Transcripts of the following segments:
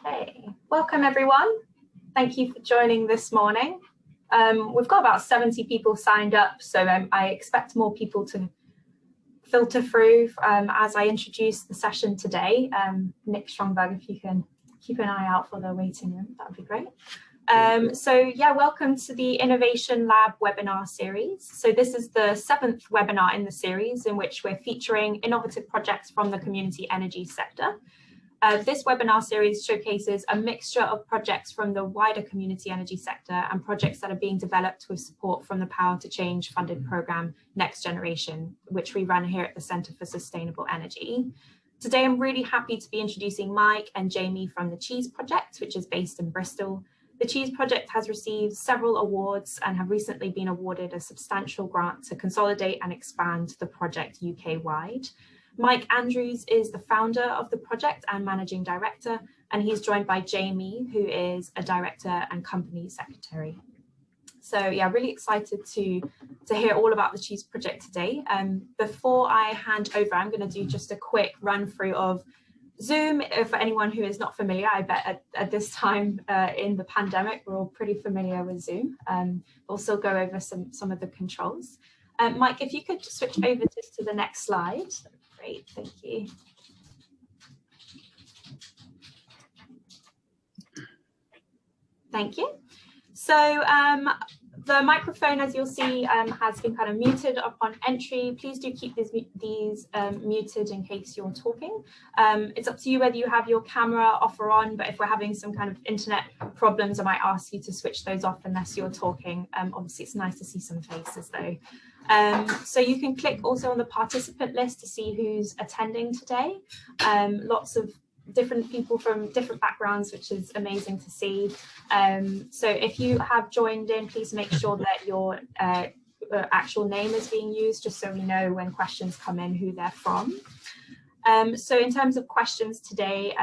Okay, welcome everyone. Thank you for joining this morning. We've got about 70 people signed up, so I expect more people to filter through as I introduce the session today. Nick Strongberg, if you can keep an eye out for the waiting room, that would be great. So yeah, welcome to the Innovation Lab webinar series. So this is the 7th webinar in the series in which we're featuring innovative projects from the community energy sector. This webinar series showcases a mixture of projects from the wider community energy sector and projects that are being developed with support from the Power to Change funded program Next Generation, which we run here at the Centre for Sustainable Energy. Today, I'm really happy to be introducing Mike and Jamie from the C.H.E.E.S.E project, which is based in Bristol. The C.H.E.E.S.E project has received several awards and have recently been awarded a substantial grant to consolidate and expand the project UK-wide. Mike Andrews is the founder of the project and managing director, and he's joined by Jamie, who is a director and company secretary. So yeah, really excited to hear all about the C.H.E.E.S.E project today. Before I hand over, I'm going to do just a quick run through of Zoom. For anyone who is not familiar, I bet at this time in the pandemic, we're all pretty familiar with Zoom. We'll still go over some of the controls. Mike, if you could just switch over just to the next slide. Great, thank you. Thank you. So the microphone, as you'll see, has been kind of muted upon entry. Please do keep these muted in case you're talking. It's up to you whether you have your camera off or on, but if we're having some kind of internet problems, I might ask you to switch those off unless you're talking. Obviously, it's nice to see some faces though. So you can click also on the participant list to see who's attending today. Lots of different people from different backgrounds, which is amazing to see. So if you have joined in, please make sure that your actual name is being used, just so we know when questions come in who they're from. So in terms of questions today,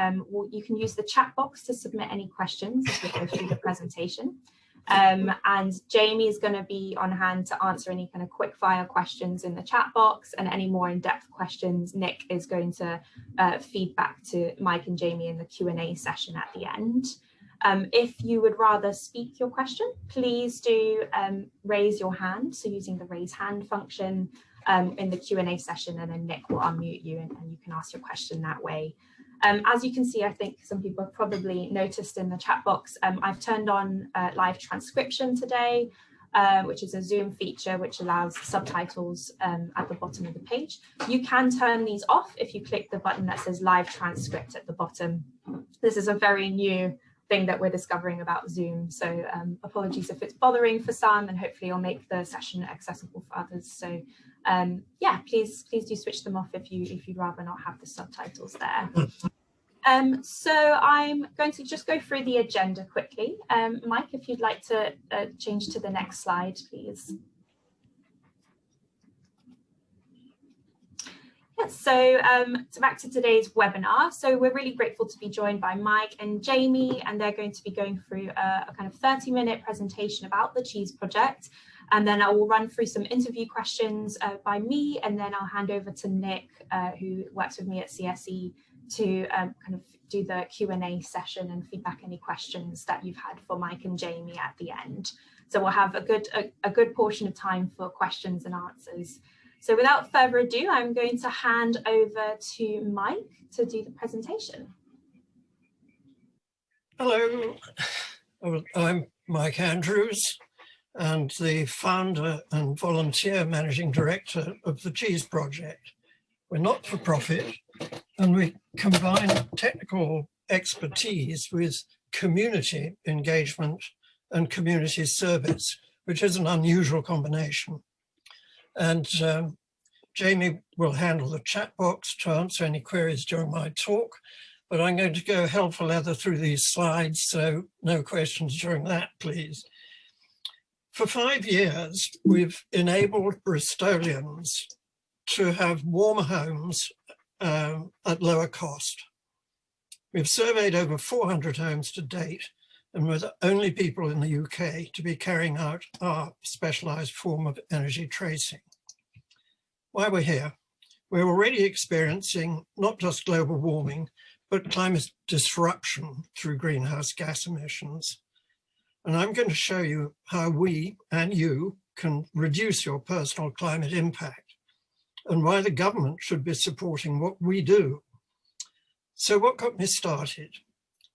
you can use the chat box to submit any questions as we go through the presentation. And Jamie is going to be on hand to answer any kind of quick fire questions in the chat box, and any more in-depth questions Nick is going to feed back to Mike and Jamie in the Q&A session at the end. If you would rather speak your question, please do raise your hand, so using the raise hand function in the Q&A session, and then Nick will unmute you and you can ask your question that way. As you can see, I think some people have probably noticed in the chat box, I've turned on live transcription today, which is a Zoom feature which allows subtitles at the bottom of the page. You can turn these off if you click the button that says live transcript at the bottom. This is a very new thing that we're discovering about Zoom, so apologies if it's bothering for some, and hopefully it'll make the session accessible for others. So yeah, please do switch them off if you'd rather not have the subtitles there. So I'm going to just go through the agenda quickly. Mike, if you'd like to change to the next slide, please. Yes, so back to today's webinar. So we're really grateful to be joined by Mike and Jamie, and they're going to be going through a kind of 30-minute presentation about the C.H.E.E.S.E project. And then I will run through some interview questions by me, and then I'll hand over to Nick, who works with me at C.H.E.E.S.E, to kind of do the Q&A session and feedback any questions that you've had for Mike and Jamie at the end. So we'll have a good portion of time for questions and answers. So without further ado, I'm going to hand over to Mike to do the presentation. Hello, I'm Mike Andrews, and the founder and volunteer managing director of the C.H.E.E.S.E project. We're not for profit, and we combine technical expertise with community engagement and community service, which is an unusual combination. And Jamie will handle the chat box to answer any queries during my talk, but I'm going to go hell for leather through these slides, so no questions during that, please. For 5 years, we've enabled Bristolians to have warmer homes at lower cost. We've surveyed over 400 homes to date, and we're the only people in the UK to be carrying out our specialised form of energy tracing. Why we're here? We're already experiencing not just global warming, but climate disruption through greenhouse gas emissions. And I'm going to show you how we and you can reduce your personal climate impact and why the government should be supporting what we do. So what got me started?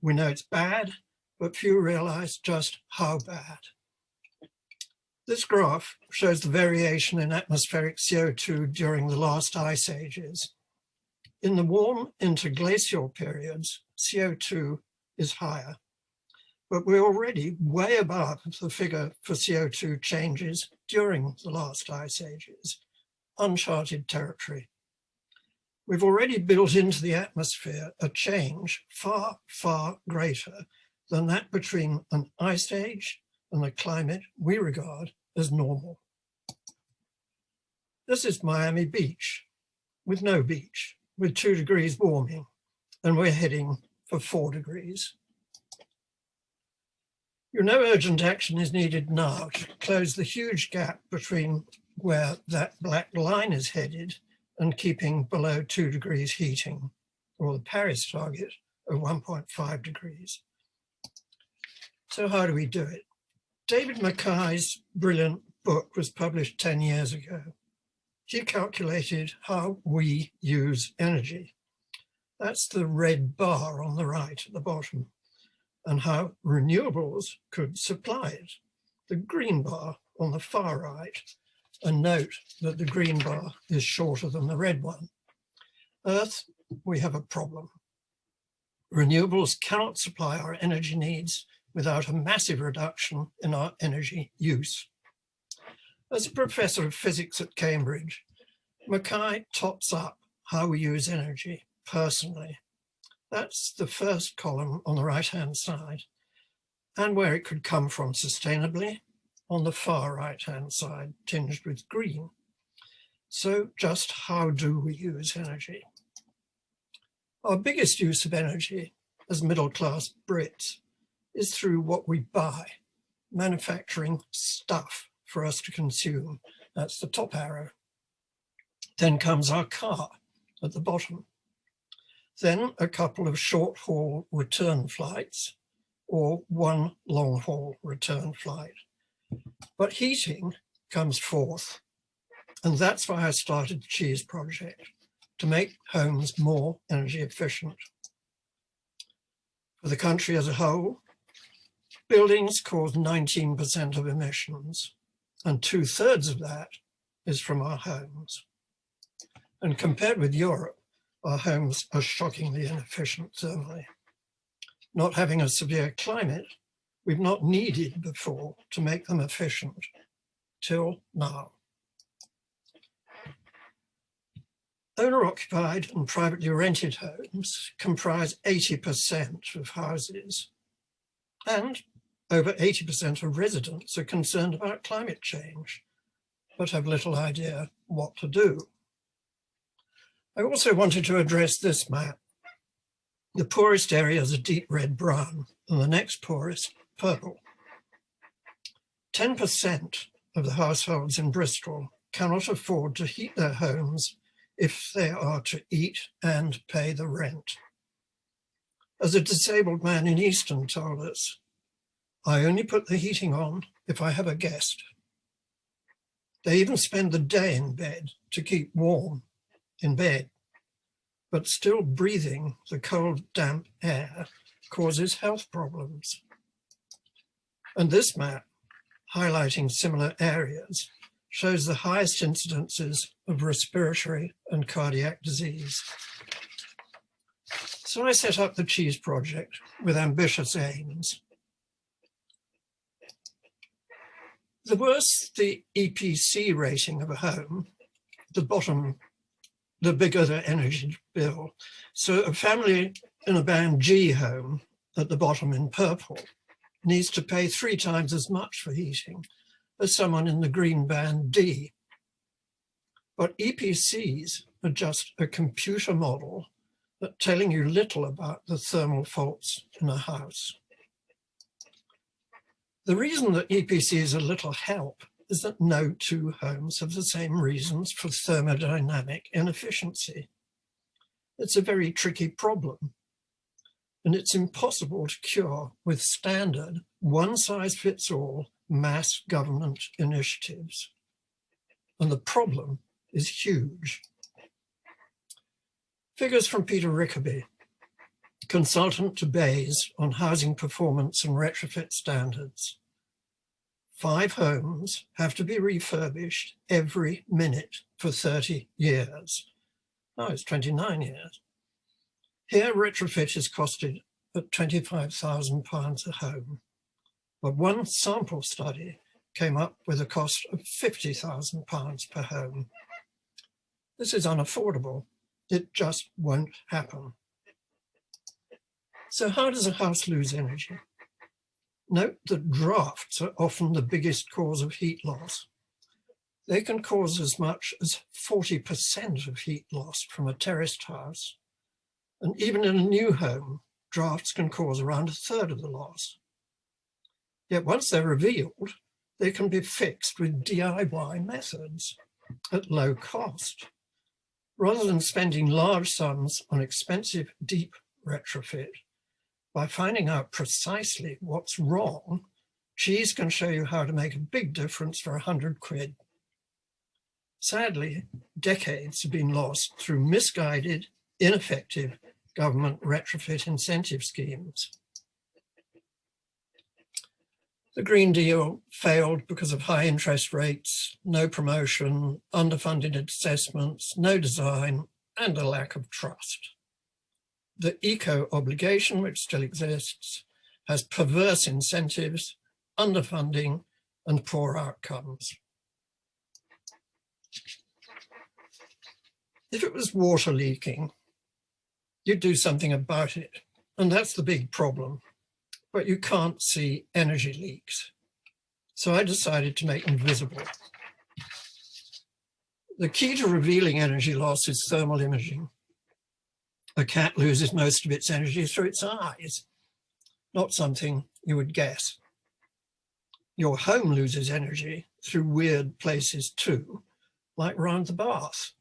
We know it's bad, but few realize just how bad. This graph shows the variation in atmospheric CO2 during the last ice ages. In the warm interglacial periods, CO2 is higher, but we're already way above the figure for CO2 changes during the last ice ages, uncharted territory. We've already built into the atmosphere a change far, far greater than that between an ice age and the climate we regard as normal. This is Miami Beach, with no beach, with 2 degrees warming, and we're heading for 4 degrees. You know, urgent action is needed now to close the huge gap between where that black line is headed and keeping below 2 degrees heating, or the Paris target of 1.5 degrees. So how do we do it? David Mackay's brilliant book was published 10 years ago. He calculated how we use energy. That's the red bar on the right at the bottom, and how renewables could supply it. The green bar on the far right, and note that the green bar is shorter than the red one. Earth, we have a problem. Renewables cannot supply our energy needs without a massive reduction in our energy use. As a professor of physics at Cambridge, Mackay tops up how we use energy personally. That's the first column on the right-hand side, and where it could come from sustainably on the far right-hand side, tinged with green. So just how do we use energy? Our biggest use of energy as middle-class Brits is through what we buy, manufacturing stuff for us to consume. That's the top arrow. Then comes our car at the bottom. Then a couple of short-haul return flights or one long-haul return flight. But heating comes fourth. And that's why I started the C.H.E.E.S.E project, to make homes more energy efficient. For the country as a whole, buildings cause 19% of emissions, and 2/3 of that is from our homes. And compared with Europe, our homes are shockingly inefficient thermally. Not having a severe climate, we've not needed before to make them efficient, till now. Owner-occupied and privately rented homes comprise 80% of houses, and over 80% of residents are concerned about climate change, but have little idea what to do. I also wanted to address this map. The poorest areas are deep red-brown, and the next poorest, purple. 10% of the households in Bristol cannot afford to heat their homes if they are to eat and pay the rent. As a disabled man in Easton told us, I only put the heating on if I have a guest. They even spend the day in bed to keep warm in bed, but still breathing the cold, damp air causes health problems. And this map, highlighting similar areas, shows the highest incidences of respiratory and cardiac disease. So I set up the C.H.E.E.S.E project with ambitious aims. The worse the EPC rating of a home, the bigger the energy bill. So a family in a band G home at the bottom in purple needs to pay 3 times as much for heating as someone in the green band D. But EPCs are just a computer model that telling you little about the thermal faults in a house. The reason that EPCs are little help is that no 2 homes have the same reasons for thermodynamic inefficiency. It's a very tricky problem, and it's impossible to cure with standard one-size-fits-all mass government initiatives. And the problem is huge. Figures from Peter Rickaby, consultant to Bayes on housing performance and retrofit standards. 5 homes have to be refurbished every minute for 30 years. Oh, it's 29 years. Here, retrofit is costed at £25,000 a home. But one sample study came up with a cost of £50,000 per home. This is unaffordable. It just won't happen. So how does a house lose energy? Note that drafts are often the biggest cause of heat loss. They can cause as much as 40% of heat loss from a terraced house. And even in a new home, drafts can cause around 1/3 of the loss. Yet once they're revealed, they can be fixed with DIY methods at low cost. Rather than spending large sums on expensive deep retrofit, by finding out precisely what's wrong, C.H.E.E.S.E can show you how to make a big difference for 100 quid. Sadly, decades have been lost through misguided, ineffective government retrofit incentive schemes. The Green Deal failed because of high interest rates, no promotion, underfunded assessments, no design, and a lack of trust. The eco-obligation, which still exists, has perverse incentives, underfunding, and poor outcomes. If it was water leaking, you'd do something about it, and that's the big problem. But you can't see energy leaks. So I decided to make them visible. The key to revealing energy loss is thermal imaging. A cat loses most of its energy through its eyes, not something you would guess. Your home loses energy through weird places too, like round the bath.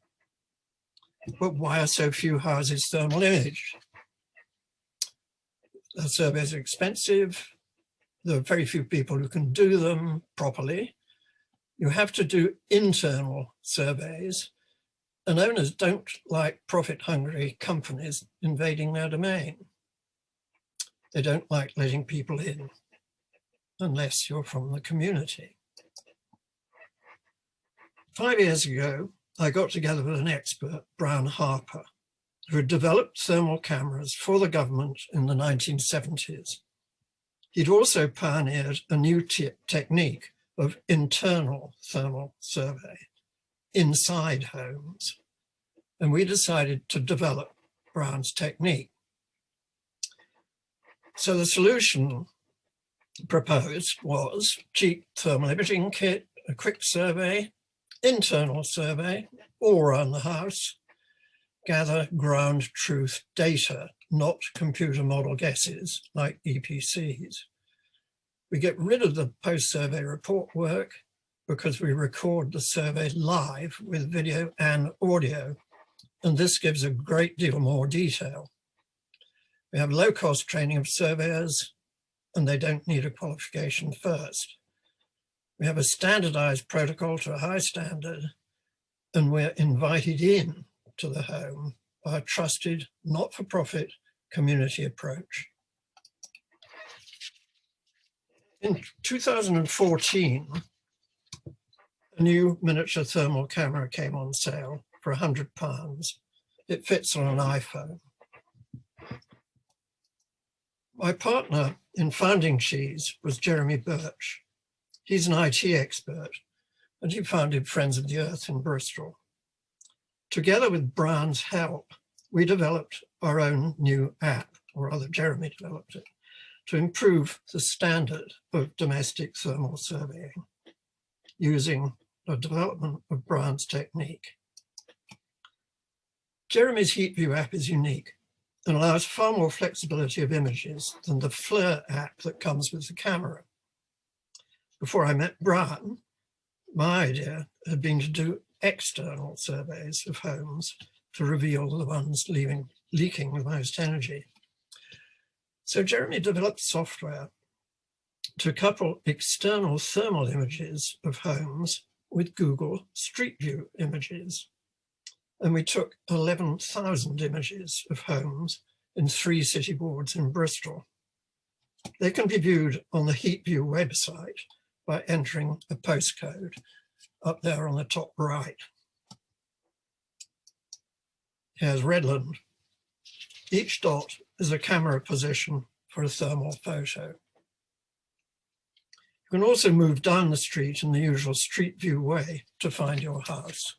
But why are so few houses thermal imaged? The surveys are expensive. There are very few people who can do them properly. You have to do internal surveys, and owners don't like profit-hungry companies invading their domain. They don't like letting people in, unless you're from the community. 5 years ago, I got together with an expert, Brian Harper, who had developed thermal cameras for the government in the 1970s. He'd also pioneered a new technique of internal thermal survey inside homes. And we decided to develop Brian's technique. So the solution proposed was cheap thermal imaging kit, a quick survey, internal survey, all around the house, gather ground truth data, not computer model guesses like EPCs. We get rid of the post-survey report work because we record the survey live with video and audio, and this gives a great deal more detail. We have low-cost training of surveyors, and they don't need a qualification first. We have a standardized protocol to a high standard, and we're invited in to the home by a trusted, not-for-profit community approach. In 2014, a new miniature thermal camera came on sale for £100. It fits on an iPhone. My partner in founding C.H.E.E.S.E was Jeremy Birch. He's an IT expert, and he founded Friends of the Earth in Bristol. Together with Brian's help, we developed our own new app, or rather Jeremy developed it, to improve the standard of domestic thermal surveying using the development of Brian's technique. Jeremy's HeatView app is unique and allows far more flexibility of images than the FLIR app that comes with the camera. Before I met Brian, my idea had been to do external surveys of homes to reveal the ones leaking the most energy. So Jeremy developed software to couple external thermal images of homes with Google Street View images. And we took 11,000 images of homes in 3 city wards in Bristol. They can be viewed on the HeatView website by entering a postcode up there on the top right. Here's Redland. Each dot is a camera position for a thermal photo. You can also move down the street in the usual Street View way to find your house.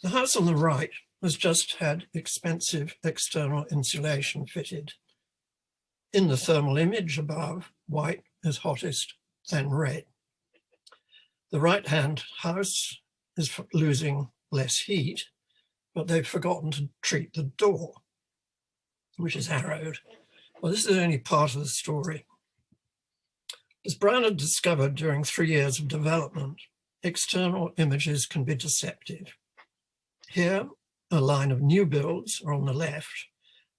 The house on the right has just had expensive external insulation fitted. In the thermal image above, white is hottest, then red. The right-hand house is losing less heat, but they've forgotten to treat the door, which is arrowed. Well, this is only part of the story. As Brown had discovered during 3 years of development, external images can be deceptive. Here, a line of new builds are on the left,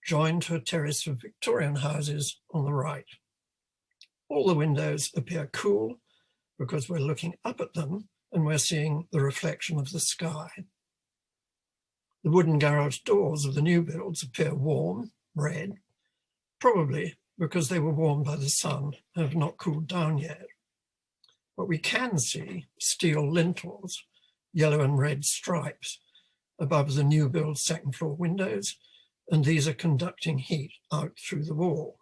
joined to a terrace of Victorian houses on the right. All the windows appear cool because we're looking up at them and we're seeing the reflection of the sky. The wooden garage doors of the new builds appear warm, red, probably because they were warmed by the sun and have not cooled down yet. But we can see steel lintels, yellow and red stripes above the new build second floor windows, and these are conducting heat out through the wall.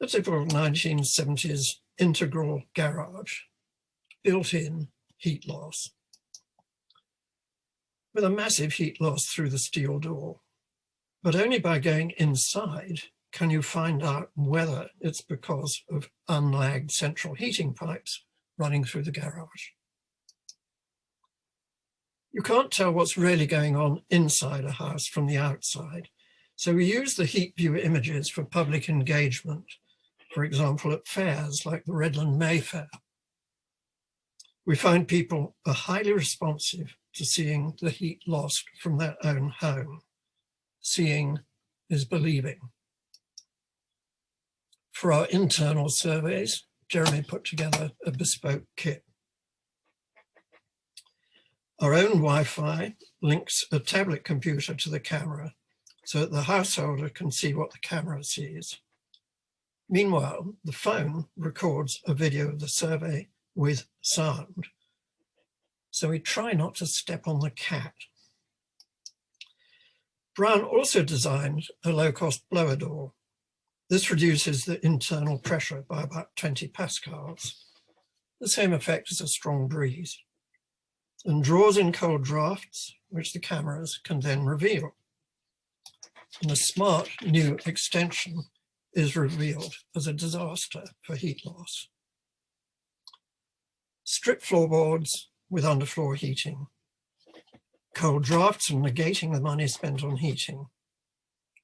A typical 1970s integral garage, built-in heat loss, with a massive heat loss through the steel door. But only by going inside can you find out whether it's because of unlagged central heating pipes running through the garage. You can't tell what's really going on inside a house from the outside, so we use the HeatView images for public engagement, for example at fairs like the Redland Mayfair. We find people are highly responsive to seeing the heat lost from their own home. Seeing is believing. For our internal surveys, Jeremy put together a bespoke kit. Our own Wi-Fi links a tablet computer to the camera so that the householder can see what the camera sees. Meanwhile, the phone records a video of the survey with sound. So we try not to step on the cat. Brown also designed a low-cost blower door. This reduces the internal pressure by about 20 pascals, the same effect as a strong breeze, and draws in cold drafts, which the cameras can then reveal. And a smart new extension is revealed as a disaster for heat loss. Strip floorboards with underfloor heating. Cold drafts are negating the money spent on heating.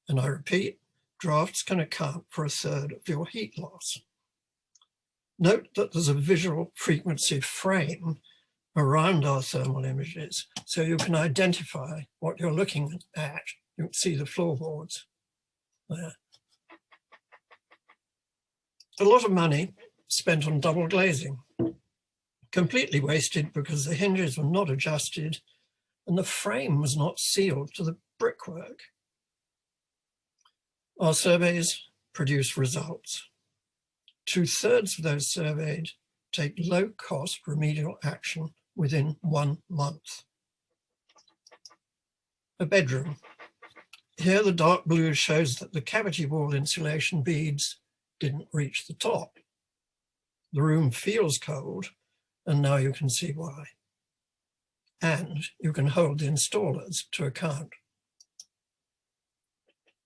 And I repeat, drafts can account for a third of your heat loss. Note that there's a visual frequency frame around our thermal images, so you can identify what you're looking at. You can see the floorboards there. A lot of money spent on double glazing, completely wasted because the hinges were not adjusted and the frame was not sealed to the brickwork. Our surveys produce results. 2/3 of those surveyed take low-cost remedial action within 1 month. A bedroom. Here the dark blue shows that the cavity wall insulation beads didn't reach the top. The room feels cold, and now you can see why. And you can hold the installers to account.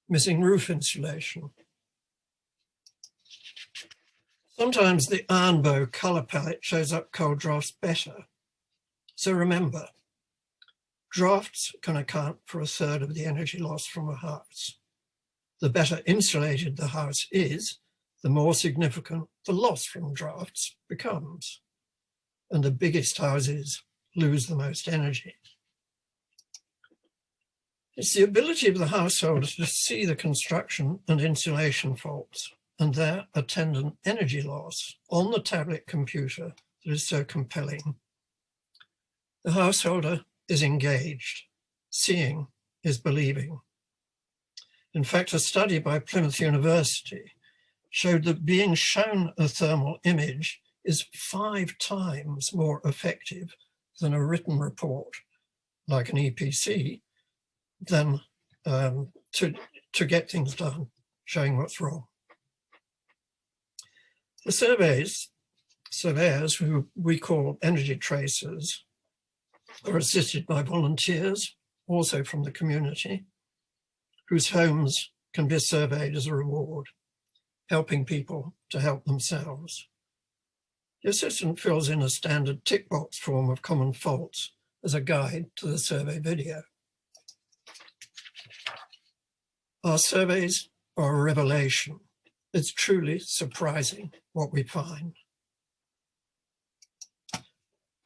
Missing roof insulation. Sometimes the ironbow colour palette shows up cold drafts better. So remember, drafts can account for a third of the energy loss from a house. The better insulated the house is, the more significant the loss from drafts becomes. And the biggest houses lose the most energy. It's the ability of the householder to see the construction and insulation faults and their attendant energy loss on the tablet computer that is so compelling. The householder is engaged. Seeing is believing. In fact, a study by Plymouth University showed that being shown a thermal image is 5 times more effective than a written report, like an EPC, than to get things done, showing what's wrong. The surveyors, who we call energy tracers, are assisted by volunteers, also from the community, whose homes can be surveyed as a reward, helping people to help themselves. The assistant fills in a standard tick box form of common faults as a guide to the survey video. Our surveys are a revelation. It's truly surprising what we find.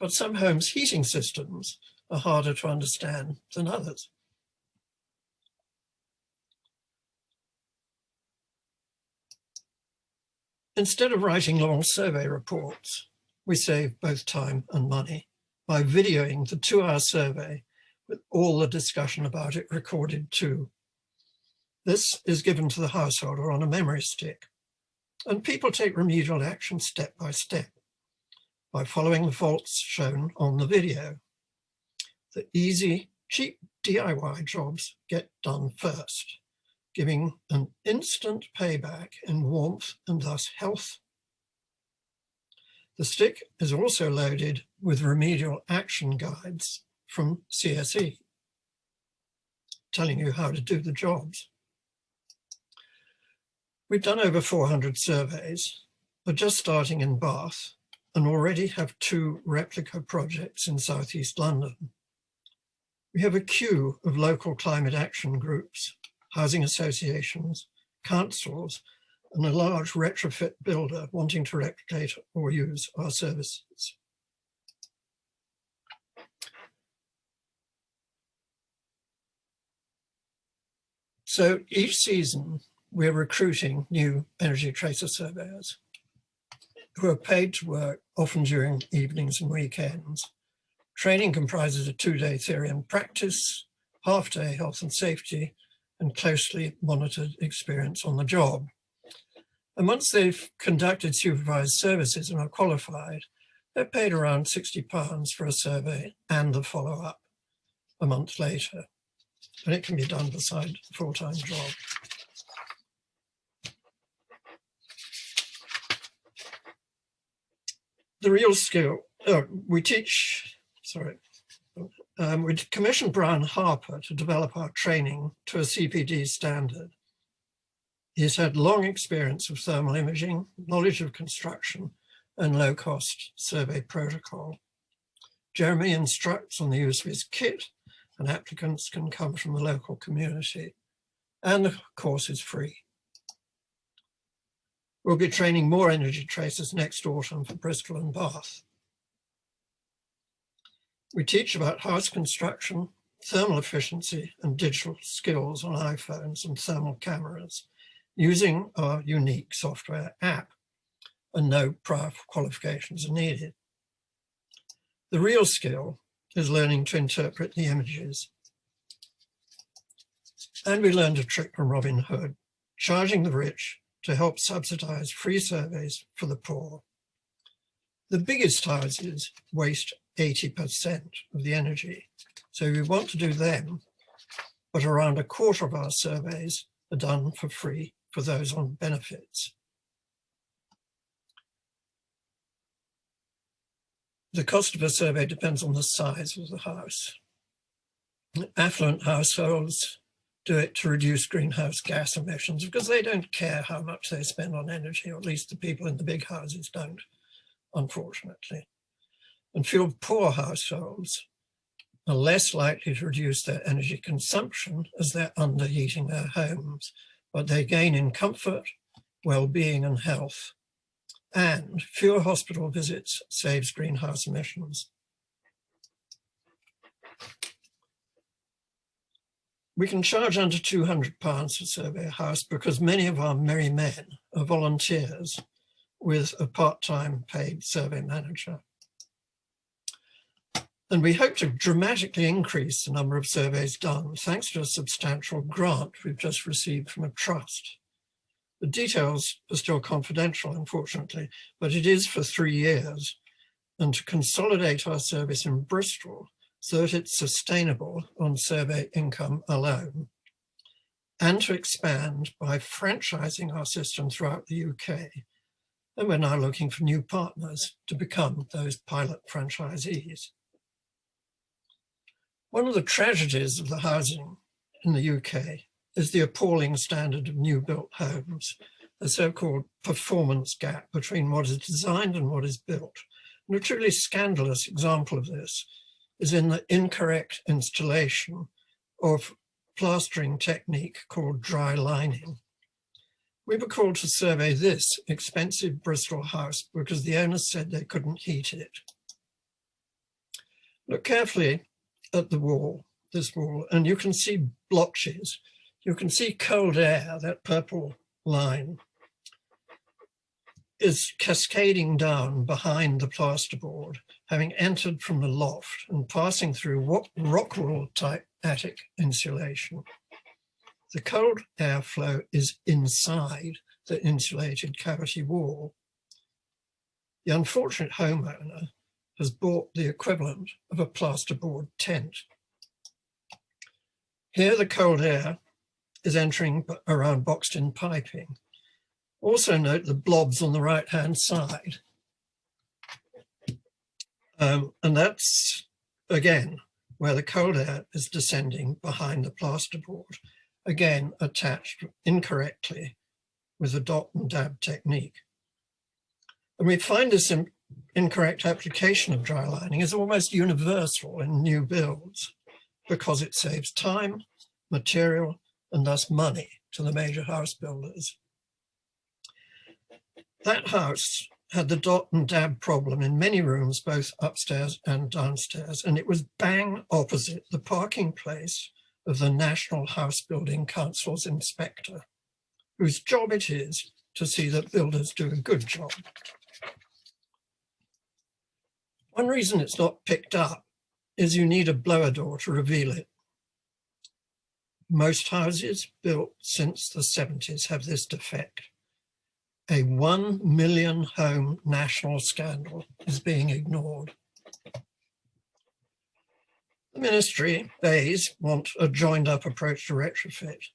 But some homes' heating systems are harder to understand than others. Instead of writing long survey reports, we save both time and money by videoing the 2-hour survey with all the discussion about it recorded too. This is given to the householder on a memory stick, and people take remedial action step by step by following the faults shown on the video. The easy, cheap DIY jobs get done first, giving an instant payback in warmth and thus health. The stick is also loaded with remedial action guides from C.H.E.E.S.E, telling you how to do the jobs. We've done over 400 surveys, are just starting in Bath, and already have 2 replica projects in southeast London. We have a queue of local climate action groups, housing associations, councils, and a large retrofit builder wanting to replicate or use our services. So each season, we're recruiting new energy tracer surveyors who are paid to work, often during evenings and weekends. Training comprises a 2-day theory and practice, half-day health and safety, and closely monitored experience on the job. And once they've conducted supervised services and are qualified, they're paid around £60 for a survey and the follow-up a month later. And it can be done beside a full-time job. The real skill, we commissioned Brian Harper to develop our training to a CPD standard. He's had long experience of thermal imaging, knowledge of construction, and low-cost survey protocol. Jeremy instructs on the use of his kit, and applicants can come from the local community. And the course is free. We'll be training more energy tracers next autumn for Bristol and Bath. We teach about house construction, thermal efficiency, and digital skills on iPhones and thermal cameras using our unique software app, and no prior qualifications are needed. The real skill is learning to interpret the images. And we learned a trick from Robin Hood, charging the rich to help subsidize free surveys for the poor. The biggest houses waste 80% of the energy, so we want to do them, but around a quarter of our surveys are done for free for those on benefits. The cost of a survey depends on the size of the house. Affluent households do it to reduce greenhouse gas emissions because they don't care how much they spend on energy, or at least the people in the big houses don't, unfortunately. And fewer poor households are less likely to reduce their energy consumption as they're underheating their homes, but they gain in comfort, well-being and health. And fewer hospital visits saves greenhouse emissions. We can charge under £200 to survey a house because many of our merry men are volunteers with a part-time paid survey manager. And we hope to dramatically increase the number of surveys done thanks to a substantial grant we've just received from a trust. The details are still confidential, unfortunately, but it is for 3 years, and to consolidate our service in Bristol so that it's sustainable on survey income alone, and to expand by franchising our system throughout the UK. And we're now looking for new partners to become those pilot franchisees. One of the tragedies of the housing in the UK is the appalling standard of new built homes, the so-called performance gap between what is designed and what is built. And a truly scandalous example of this is in the incorrect installation of plastering technique called dry lining. We were called to survey this expensive Bristol house because the owners said they couldn't heat it. Look carefully at the wall, this wall, and you can see blotches. You can see cold air, that purple line, is cascading down behind the plasterboard, having entered from the loft and passing through what rock-wool type attic insulation. The cold airflow is inside the insulated cavity wall. The unfortunate homeowner has bought the equivalent of a plasterboard tent. Here the cold air is entering around boxed-in piping. Also note the blobs on the right-hand side. And that's, again, where the cold air is descending behind the plasterboard, again attached incorrectly with the dot and dab technique. And we find this incorrect application of dry lining is almost universal in new builds because it saves time, material, and thus money to the major house builders. That house had the dot and dab problem in many rooms, both upstairs and downstairs, and it was bang opposite the parking place of the National House Building Council's inspector, whose job it is to see that builders do a good job. One reason it's not picked up is you need a blower door to reveal it. Most houses built since the 70s have this defect. A 1 million home national scandal is being ignored. The ministry, BEIS, want a joined up approach to retrofit,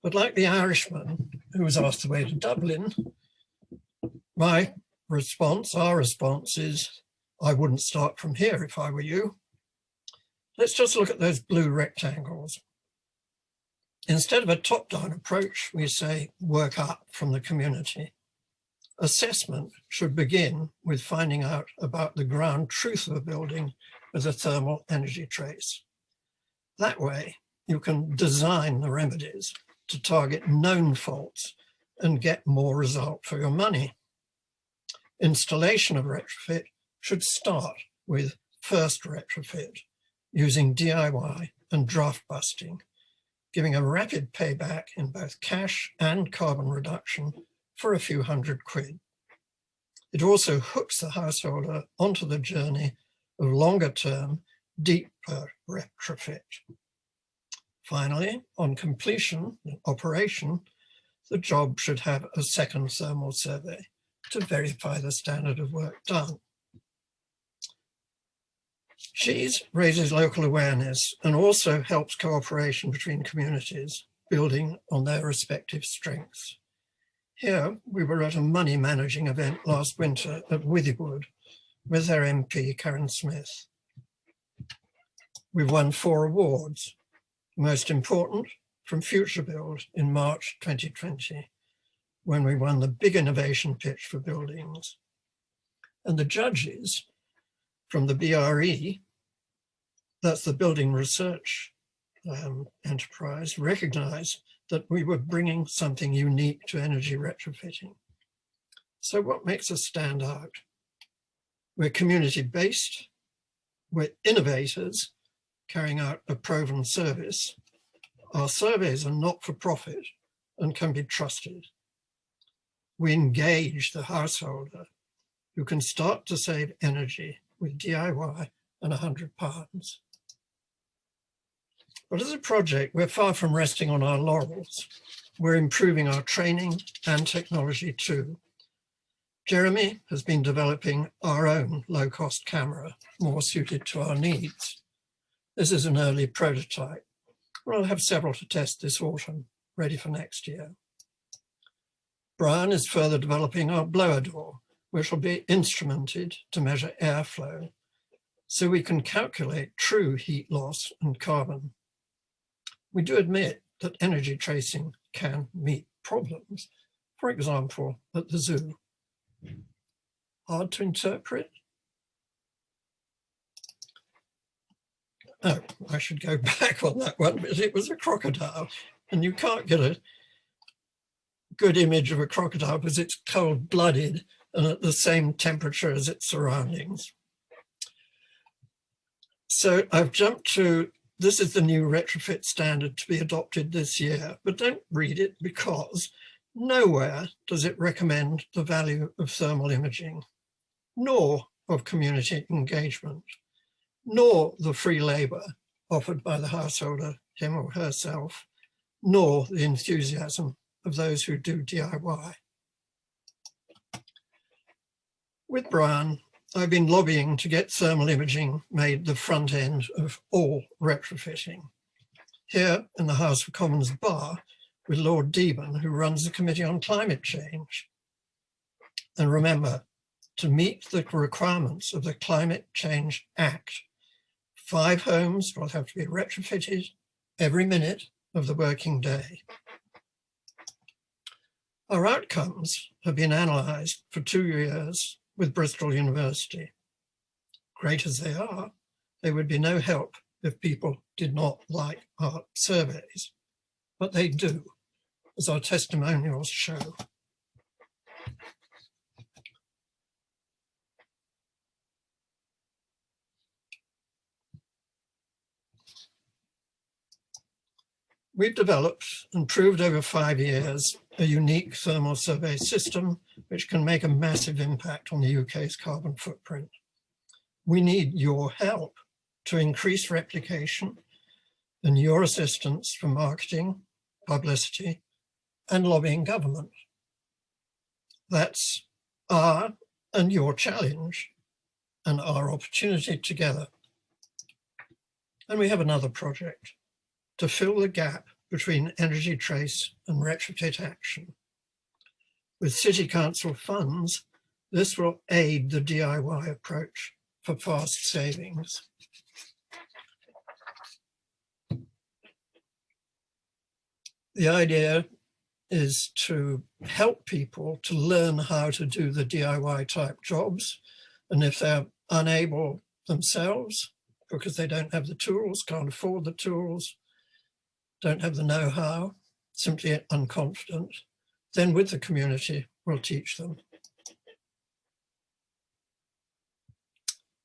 but like the Irishman who was asked the way to Dublin, our response is, I wouldn't start from here if I were you. Let's just look at those blue rectangles. Instead of a top-down approach, we say work up from the community. Assessment should begin with finding out about the ground truth of a building with a thermal energy trace. That way, you can design the remedies to target known faults and get more result for your money. Installation of retrofit should start with first retrofit, using DIY and draft busting, giving a rapid payback in both cash and carbon reduction for a few £100. It also hooks the householder onto the journey of longer-term, deeper retrofit. Finally, on completion and operation, the job should have a second thermal survey to verify the standard of work done. C.H.E.E.S.E raises local awareness and also helps cooperation between communities, building on their respective strengths. Here, we were at a money managing event last winter at Withywood with their MP, Karen Smith. We've won 4 awards, most important from Future Build in March 2020, when we won the big innovation pitch for buildings. And the judges from the BRE, that's the Building Research Enterprise, recognized that we were bringing something unique to energy retrofitting. So what makes us stand out? We're community-based, we're innovators carrying out a proven service. Our surveys are not for profit and can be trusted. We engage the householder who can start to save energy with DIY and £100. But as a project, we're far from resting on our laurels. We're improving our training and technology too. Jeremy has been developing our own low-cost camera, more suited to our needs. This is an early prototype. We'll have several to test this autumn, ready for next year. Brian is further developing our blower door, which will be instrumented to measure airflow, so we can calculate true heat loss and carbon. We do admit that energy tracing can meet problems, for example, at the zoo. Hard to interpret? Oh, I should go back on that one, but it was a crocodile, and you can't get a good image of a crocodile because it's cold-blooded and at the same temperature as its surroundings. So I've jumped to, this is the new retrofit standard to be adopted this year, but don't read it because nowhere does it recommend the value of thermal imaging, nor of community engagement, nor the free labour offered by the householder, him or herself, nor the enthusiasm of those who do DIY. With Brian, I've been lobbying to get thermal imaging made the front end of all retrofitting. Here in the House of Commons bar with Lord Deben, who runs the Committee on Climate Change. And remember, to meet the requirements of the Climate Change Act, 5 homes will have to be retrofitted every minute of the working day. Our outcomes have been analysed for 2 years with Bristol University. Great as they are, they would be no help if people did not like our surveys, but they do, as our testimonials show. We've developed and proved over 5 years a unique thermal survey system which can make a massive impact on the UK's carbon footprint. We need your help to increase replication and your assistance for marketing, publicity, and lobbying government. That's our and your challenge and our opportunity together. And we have another project to fill the gap between energy trace and retrofit action. With City Council funds, this will aid the DIY approach for fast savings. The idea is to help people to learn how to do the DIY type jobs. And if they're unable themselves, because they don't have the tools, can't afford the tools, don't have the know-how, simply unconfident, then with the community, we'll teach them.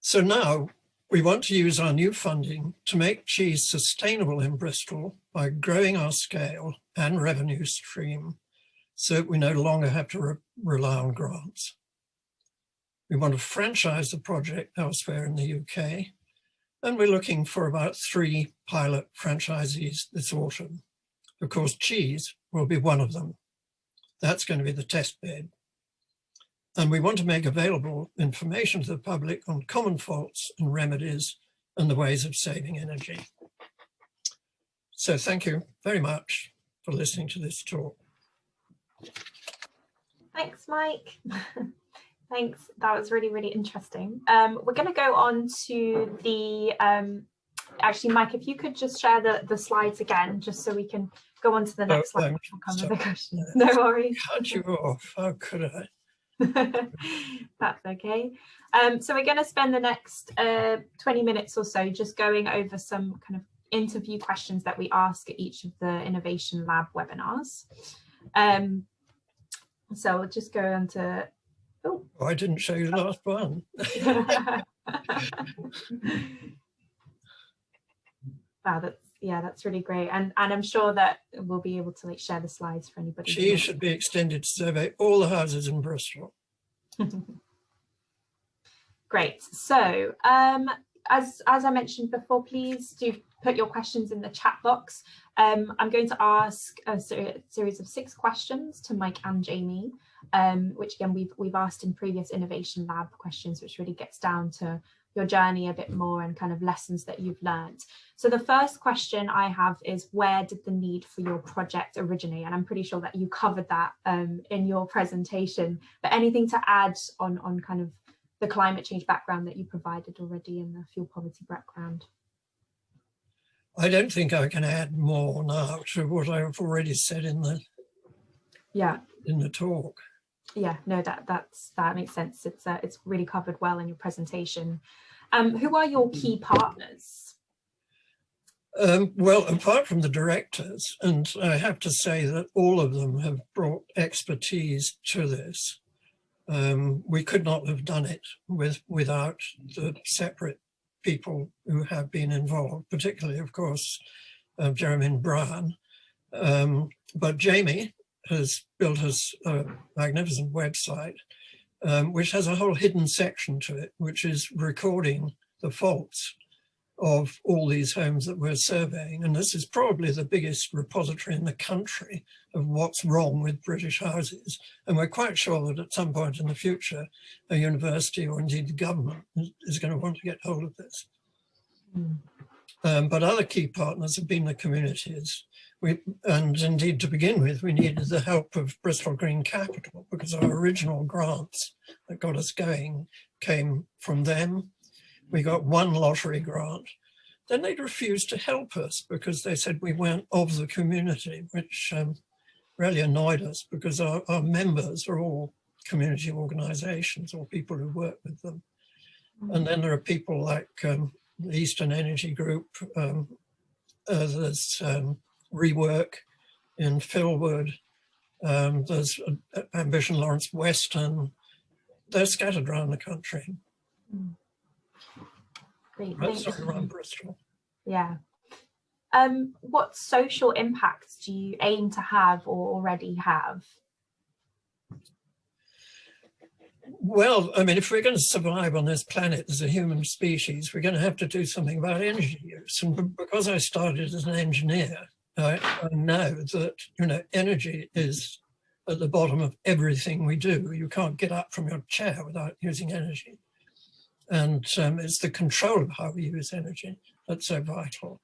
So now we want to use our new funding to make cheese sustainable in Bristol by growing our scale and revenue stream so that we no longer have to rely on grants. We want to franchise the project elsewhere in the UK, and we're looking for about 3 pilot franchisees this autumn. Of course, cheese will be one of them. That's going to be the test bed. And we want to make available information to the public on common faults and remedies and the ways of saving energy. So thank you very much for listening to this talk. Thanks, Mike. Thanks, that was really, really interesting. We're going to go on to the, actually, Mike, if you could just share the slides again, just so we can go on to the next slide, which will cover the questions. No worries. Cut you off, how could I? That's okay. So we're going to spend the next 20 minutes or so just going over some kind of interview questions that we ask at each of the Innovation Lab webinars. So we'll just go on to, oh, I didn't show you the last one. Wow, that's that's really great, and I'm sure that we'll be able to like share the slides for anybody. She should be extended to survey all the houses in Bristol. Great. So as I mentioned before, please do put your questions in the chat box. I'm going to ask a series of 6 questions to Mike and Jamie, which again we've asked in previous Innovation Lab questions, which really gets down to your journey a bit more and kind of lessons that you've learned. So the first question I have is, where did the need for your project originate? And I'm pretty sure that you covered that in your presentation, but anything to add on kind of the climate change background that you provided already and the fuel poverty background? I don't think I can add more now to what I've already said in the talk. Yeah, no, that makes sense. It's really covered well in your presentation. Who are your key partners? Well, apart from the directors, and I have to say that all of them have brought expertise to this. We could not have done it without the separate people who have been involved, particularly, of course, Jeremy and Brian. But Jamie has built us a magnificent website, which has a whole hidden section to it, which is recording the faults of all these homes that we're surveying. And this is probably the biggest repository in the country of what's wrong with British houses. And we're quite sure that at some point in the future, a university or indeed the government is going to want to get hold of this. But other key partners have been the communities. And indeed, to begin with, we needed the help of Bristol Green Capital, because our original grants that got us going came from them. We got one lottery grant. Then they refused to help us because they said we weren't of the community, which really annoyed us, because our members are all community organizations or people who work with them. And then there are people like the Eastern Energy Group, there's Rework in Philwood, there's Ambition Lawrence Western. They're scattered around the country. Great, around Bristol. Yeah. What social impacts do you aim to have or already have? Well, I mean, if we're going to survive on this planet as a human species, we're going to have to do something about energy use. And because I started as an engineer, I know that, you know, energy is at the bottom of everything we do. You can't get up from your chair without using energy. And it's the control of how we use energy that's so vital.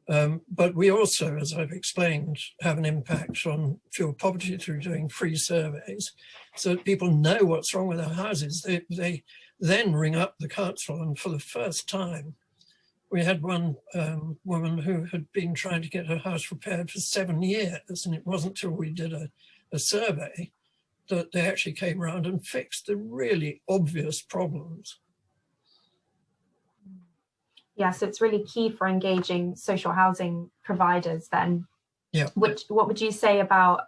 But we also, as I've explained, have an impact on fuel poverty through doing free surveys, so that people know what's wrong with their houses. They then ring up the council, and for the first time, we had one woman who had been trying to get her house repaired for 7 years, and it wasn't till we did a survey that they actually came around and fixed the really obvious problems. Yeah, so it's really key for engaging social housing providers then. Yeah. What would you say about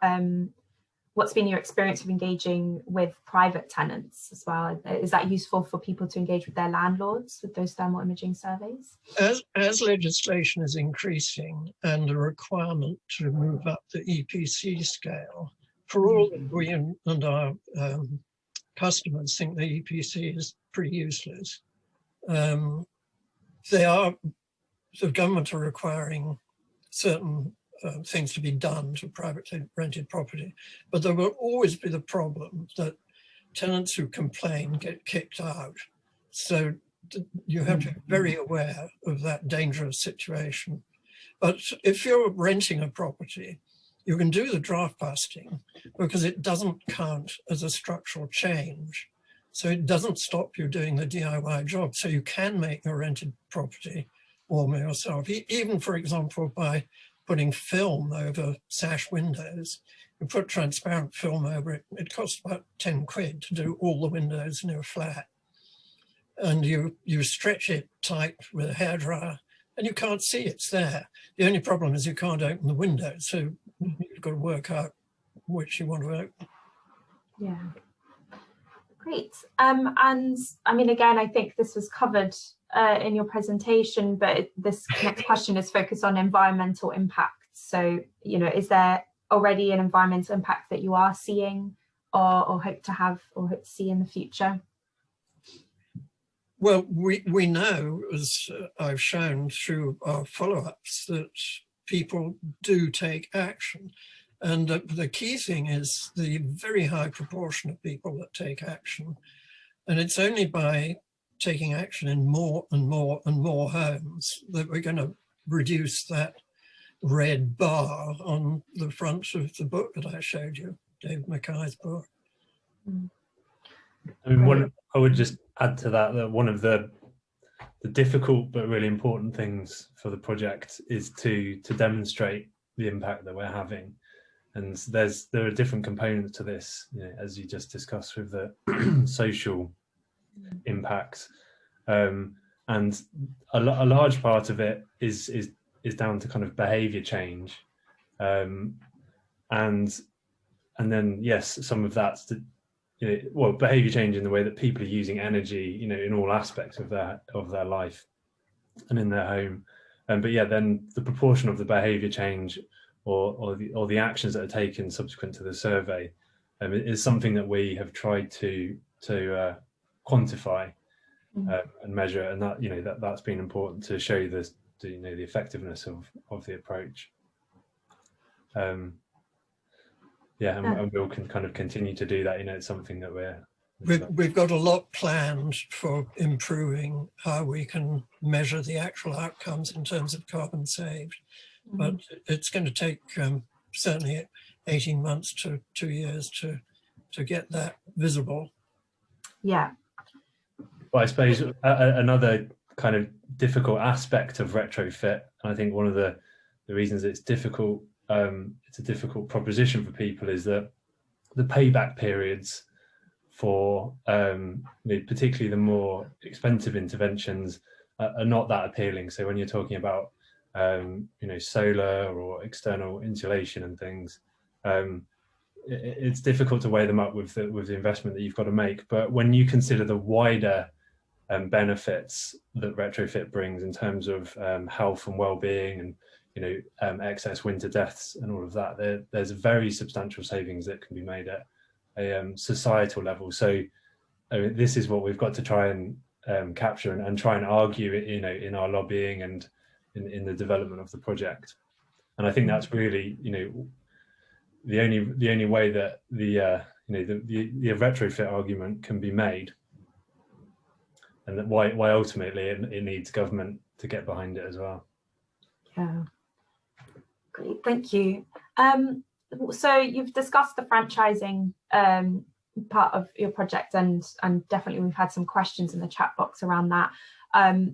what's been your experience of engaging with private tenants as well? Is that useful for people to engage with their landlords with those thermal imaging surveys? As legislation is increasing and the requirement to move up the EPC scale, for all that we and our customers think the EPC is pretty useless, the government are requiring certain things to be done to privately rented property, but there will always be the problem that tenants who complain get kicked out. So you have to be very aware of that dangerous situation. But if you're renting a property, you can do the draft busting because it doesn't count as a structural change. So it doesn't stop you doing the DIY job. So you can make your rented property warmer yourself, even, for example, by putting film over sash windows. You put transparent film over it. It costs about 10 quid to do all the windows in your flat. And you stretch it tight with a hairdryer and you can't see it's there. The only problem is you can't open the windows. So you've got to work out which you want to open. Yeah. Great. And I mean, again, I think this was covered in your presentation, but this next question is focused on environmental impact. So, you know, is there already an environmental impact that you are seeing or hope to have or hope to see in the future? Well, we know, as I've shown through our follow-ups, that people do take action. And the key thing is the very high proportion of people that take action. And it's only by taking action in more and more and more homes that we're going to reduce that red bar on the front of the book that I showed you, David Mackay's book. I mean, I would just add to that that one of the difficult but really important things for the project is to demonstrate the impact that we're having. And there are different components to this, you know, as you just discussed with the social impacts, and a large part of it is down to kind of behaviour change, and then yes, some of that's behaviour change in the way that people are using energy, you know, in all aspects of their life and in their home, but yeah, then the proportion of the behaviour change or the actions that are taken subsequent to the survey is something that we have tried to quantify and measure, and that, you know, that's been important to show you the effectiveness of the approach. And we'll kind of continue to do that. You know, it's something that we've got a lot planned for improving how we can measure the actual outcomes in terms of carbon saved. But it's going to take certainly 18 months to 2 years to get that visible. Yeah. Well, I suppose another kind of difficult aspect of retrofit, and I think one of the reasons it's difficult, it's a difficult proposition for people, is that the payback periods for particularly the more expensive interventions are not that appealing. So when you're talking about solar or external insulation and things, it's difficult to weigh them up with the investment that you've got to make. But when you consider the wider benefits that retrofit brings in terms of health and well-being, and excess winter deaths and all of that, there's very substantial savings that can be made at a societal level. So this is what we've got to try and capture and try and argue, in our lobbying and in the development of the project. And I think that's really, the only way that the retrofit argument can be made, and that why ultimately it needs government to get behind it as well. Yeah, great, thank you. So you've discussed the franchising part of your project, and definitely we've had some questions in the chat box around that.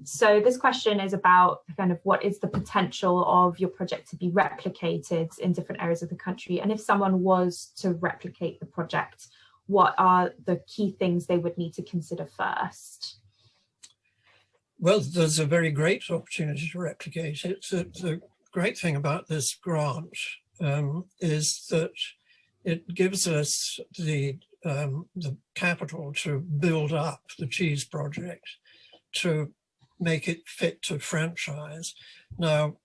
So this question is about kind of what is the potential of your project to be replicated in different areas of the country, and if someone was to replicate the project, what are the key things they would need to consider first? Well, there's a very great opportunity to replicate it. The great thing about this grant is that it gives us the capital to build up the C.H.E.E.S.E project, to make it fit to franchise. Now,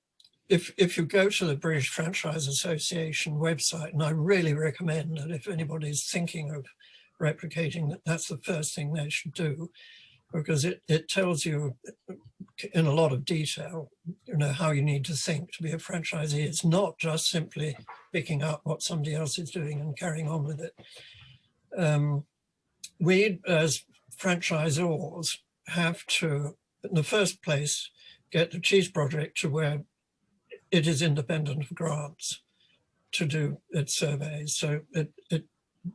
if you go to the British Franchise Association website, and I really recommend that if anybody's thinking of replicating, that's the first thing they should do, because it tells you in a lot of detail, how you need to think to be a franchisee. It's not just simply picking up what somebody else is doing and carrying on with it. We, as franchisors, have to, in the first place, get the C.H.E.E.S.E project to where it is independent of grants to do its surveys. So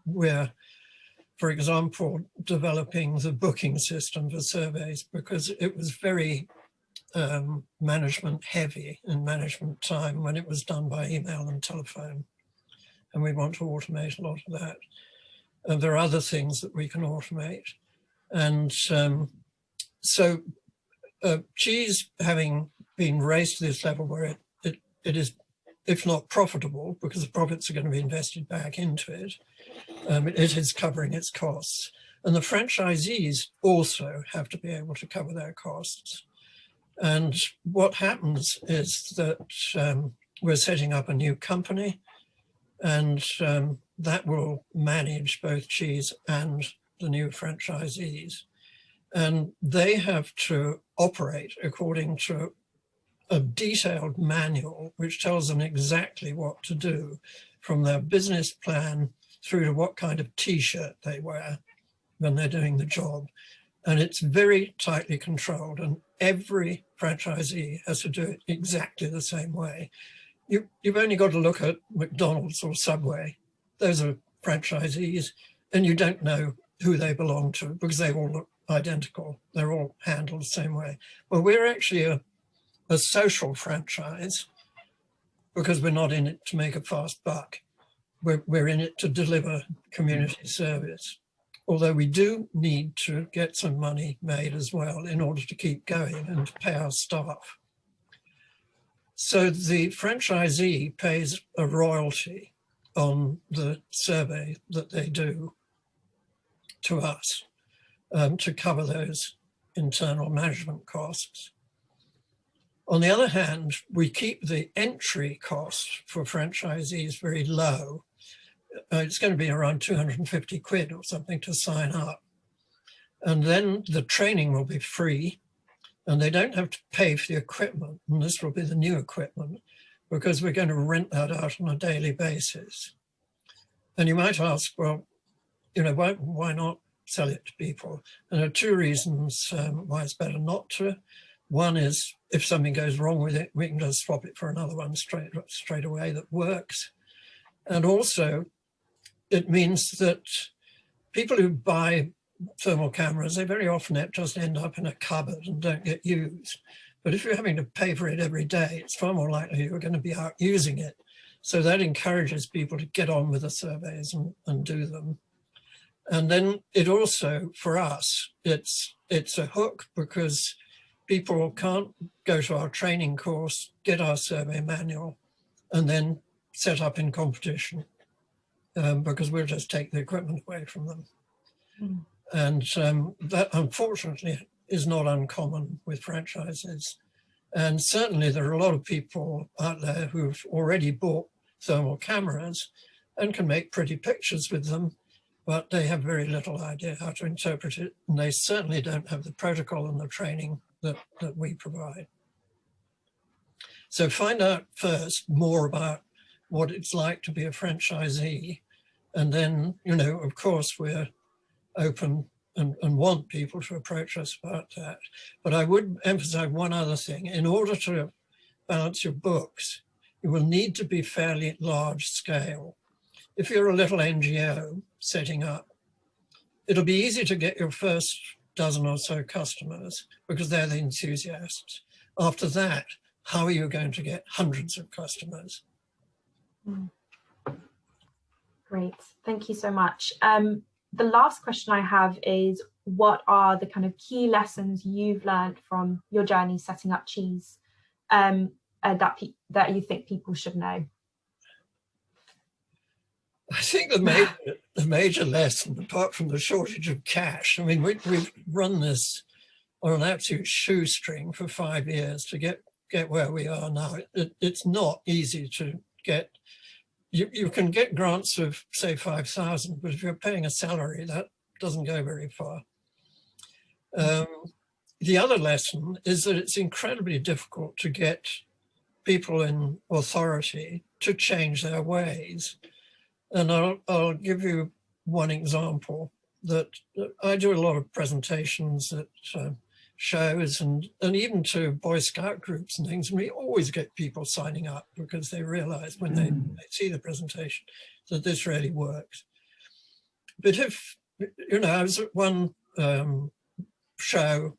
we're, for example, developing the booking system for surveys, because it was very management heavy in management time when it was done by email and telephone. And we want to automate a lot of that. And there are other things that we can automate. And so C.H.E.E.S.E having been raised to this level where it is, if not profitable, because the profits are going to be invested back into it, it is covering its costs. And the franchisees also have to be able to cover their costs. And what happens is that we're setting up a new company, and that will manage both cheese and the new franchisees. And they have to operate according to a detailed manual which tells them exactly what to do, from their business plan through to what kind of T-shirt they wear when they're doing the job. And it's very tightly controlled, and every franchisee has to do it exactly the same way. You've only got to look at McDonald's or Subway. Those are franchisees, and you don't know who they belong to because they all look identical. They're all handled the same way. Well, we're actually a social franchise because we're not in it to make a fast buck. We're in it to deliver community service. Although we do need to get some money made as well in order to keep going and to pay our staff. So the franchisee pays a royalty on the survey that they do to us to cover those internal management costs. On the other hand, we keep the entry cost for franchisees very low. It's going to be around 250 quid or something to sign up. And then the training will be free, and they don't have to pay for the equipment. And this will be the new equipment because we're going to rent that out on a daily basis. And you might ask, well, you know, why not sell it to people? And there are two reasons why it's better not to. One is if something goes wrong with it, we can just swap it for another one straight away that works. And also, it means that people who buy thermal cameras, they very often just end up in a cupboard and don't get used. But if you're having to pay for it every day, it's far more likely you're going to be out using it. So that encourages people to get on with the surveys and do them. And then it also, for us, it's a hook because people can't go to our training course, get our survey manual, and then set up in competition. Because we'll just take the equipment away from them. Mm. And that, unfortunately, is not uncommon with franchises. And certainly there are a lot of people out there who've already bought thermal cameras and can make pretty pictures with them, but they have very little idea how to interpret it. And they certainly don't have the protocol and the training that we provide. So find out first more about what it's like to be a franchisee. And then, you know, of course, we're open and want people to approach us about that. But I would emphasize one other thing. In order to balance your books, you will need to be fairly large scale. If you're a little NGO setting up, it'll be easy to get your first dozen or so customers because they're the enthusiasts. After that, how are you going to get hundreds of customers? Great, thank you so much. The last question I have is, what are the kind of key lessons you've learned from your journey setting up C.H.E.E.S.E that you think people should know? I think the major lesson, apart from the shortage of cash, I mean, we've run this on an absolute shoestring for 5 years to get where we are now. It's not easy to get. You can get grants of, say, 5,000, but if you're paying a salary, that doesn't go very far. The other lesson is that it's incredibly difficult to get people in authority to change their ways. And I'll give you one example that I do a lot of presentations at shows and even to Boy Scout groups and things. And we always get people signing up because they realize when they see the presentation that this really works. But if, you know, I was at one show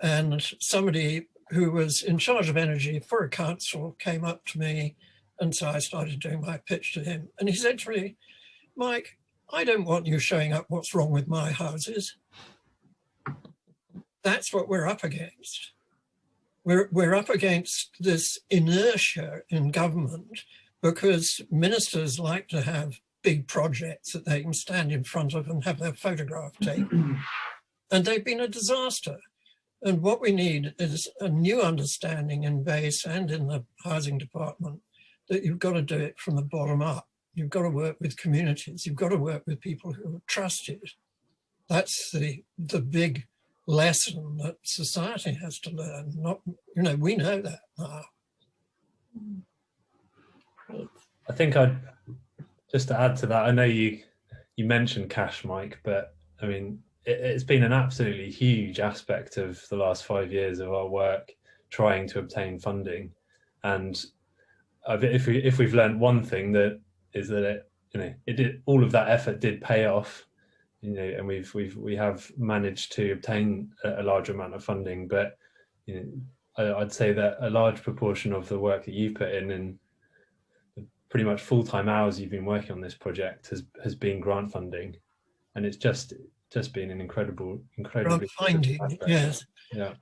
and somebody who was in charge of energy for a council came up to me, and so I started doing my pitch to him. And he said to me, "Mike, I don't want you showing up what's wrong with my houses." That's what we're up against. We're up against this inertia in government because ministers like to have big projects that they can stand in front of and have their photograph taken. And they've been a disaster. And what we need is a new understanding in base and in the housing department that you've got to do it from the bottom up. You've got to work with communities. You've got to work with people who are trusted. That's the big lesson that society has to learn. Not, you know, we know that now. Great. I think I'd just to add to that. I know you mentioned cash, Mike, but I mean it's been an absolutely huge aspect of the last 5 years of our work trying to obtain funding, and if we've learned one thing, that is that all of that effort did pay off, you know, and we have managed to obtain a large amount of funding. But you know, I'd say that a large proportion of the work that you've put in and pretty much full-time hours you've been working on this project has been grant funding, and it's just been an incredibly Grant finding, yes, yeah,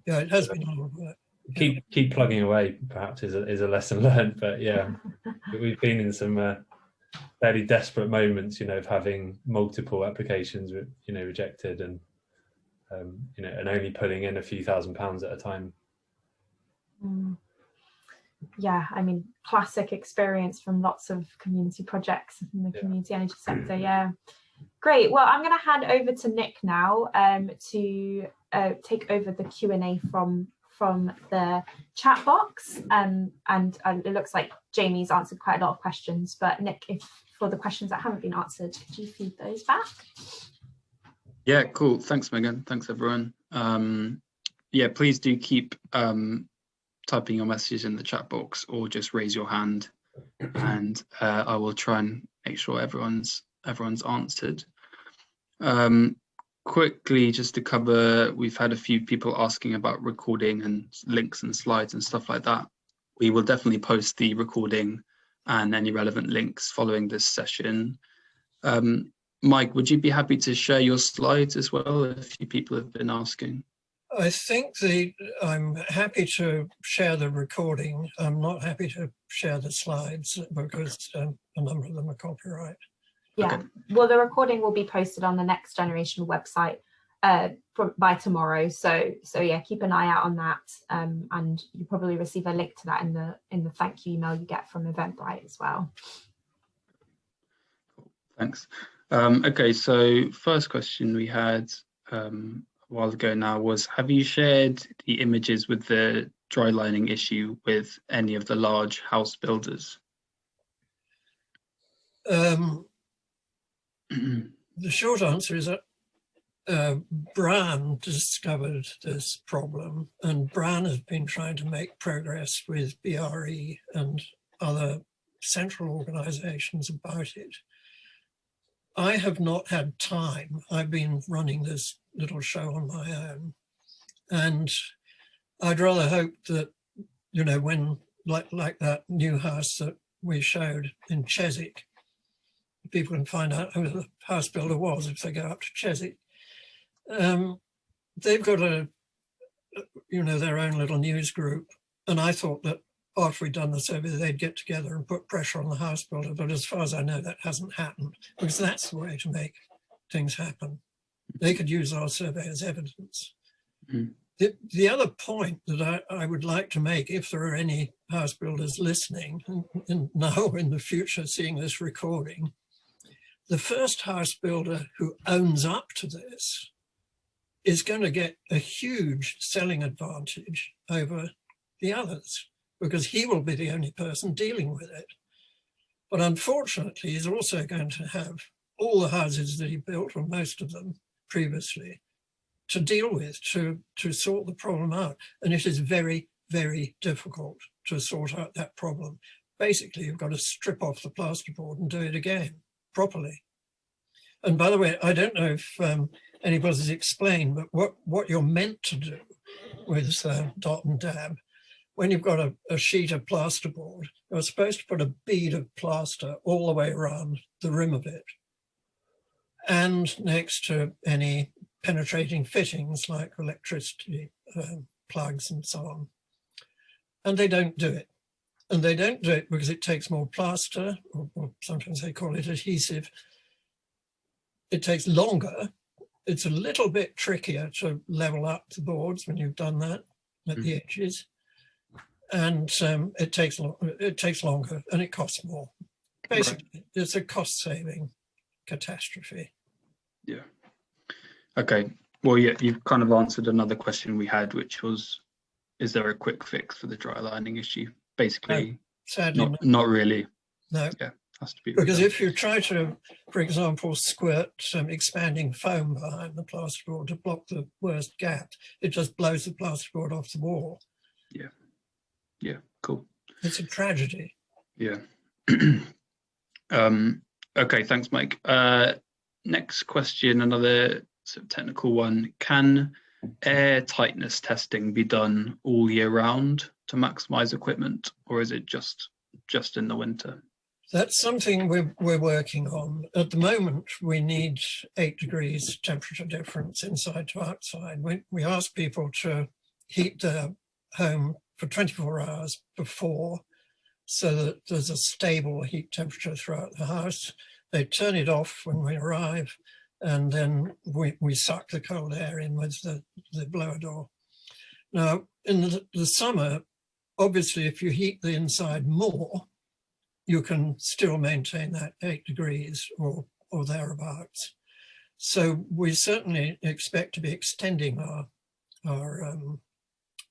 it has been hard work. Keep plugging away, perhaps, is a lesson learned. But yeah, we've been in some fairly desperate moments, you know, of having multiple applications, you know, rejected, and you know, and only pulling in a few £1,000s at a time. Yeah, I mean, classic experience from lots of community projects in the community energy sector. Yeah, great. Well, I'm going to hand over to Nick now to take over the Q&A from the chat box, and it looks like Jamie's answered quite a lot of questions, but Nick, if for the questions that haven't been answered, could you feed those back? Yeah, cool. Thanks, Megan. Thanks, everyone. Yeah, please do keep typing your messages in the chat box, or just raise your hand, and I will try and make sure everyone's answered. Quickly, just to cover, we've had a few people asking about recording and links and slides and stuff like that. We will definitely post the recording and any relevant links following this session. Mike, would you be happy to share your slides as well? A few people have been asking. I think I'm happy to share the recording. I'm not happy to share the slides because a number of them are copyright. Yeah, okay. Well, the recording will be posted on the Next Generation website by tomorrow. So yeah, keep an eye out on that, and you probably receive a link to that in the thank you email you get from Eventbrite as well. Thanks. Okay, so first question we had a while ago now was, have you shared the images with the dry lining issue with any of the large house builders? The short answer is that Brown discovered this problem, and Brown has been trying to make progress with BRE and other central organisations about it. I have not had time. I've been running this little show on my own, and I'd rather hope that, you know, when like that new house that we showed in C.H.E.E.S.E, people can find out who the house builder was if they go up to C.H.E.E.S.E. They've got their own little news group, and I thought that after we'd done the survey, they'd get together and put pressure on the house builder. But as far as I know, that hasn't happened, because that's the way to make things happen. They could use our survey as evidence. Mm. The other point that I would like to make, if there are any house builders listening, and now in the future seeing this recording, the first house builder who owns up to this is going to get a huge selling advantage over the others, because he will be the only person dealing with it. But unfortunately, he's also going to have all the houses that he built, or most of them previously, to deal with, to sort the problem out. And it is very, very difficult to sort out that problem. Basically, you've got to strip off the plasterboard and do it again properly. And by the way, I don't know if anybody's explained, but what you're meant to do with dot and dab, when you've got a sheet of plasterboard, you're supposed to put a bead of plaster all the way around the rim of it, and next to any penetrating fittings like electricity plugs and so on. And they don't do it. and they don't do it because it takes more plaster, or sometimes they call it adhesive. It takes longer. It's a little bit trickier to level up the boards when you've done that at the edges, and it takes longer and it costs more. Basically, it's a cost-saving catastrophe. Yeah. Okay. Well, yeah, you've kind of answered another question we had, which was, is there a quick fix for the dry lining issue? Basically, no, sadly not really. No. Yeah, has to be. Because if you try to, for example, squirt some expanding foam behind the plasterboard to block the worst gap, it just blows the plasterboard off the wall. Yeah. Yeah. Cool. It's a tragedy. Yeah. Okay. Thanks, Mike. Next question, another sort of technical one. Can air tightness testing be done all year round to maximize equipment, or is it just in the winter? That's something we're working on. At the moment, we need 8 degrees temperature difference inside to outside. We ask people to heat their home for 24 hours before, so that there's a stable heat temperature throughout the house. They turn it off when we arrive, and then we suck the cold air in with the blower door. Now, in the summer, obviously, if you heat the inside more, you can still maintain that 8 degrees or thereabouts. So we certainly expect to be extending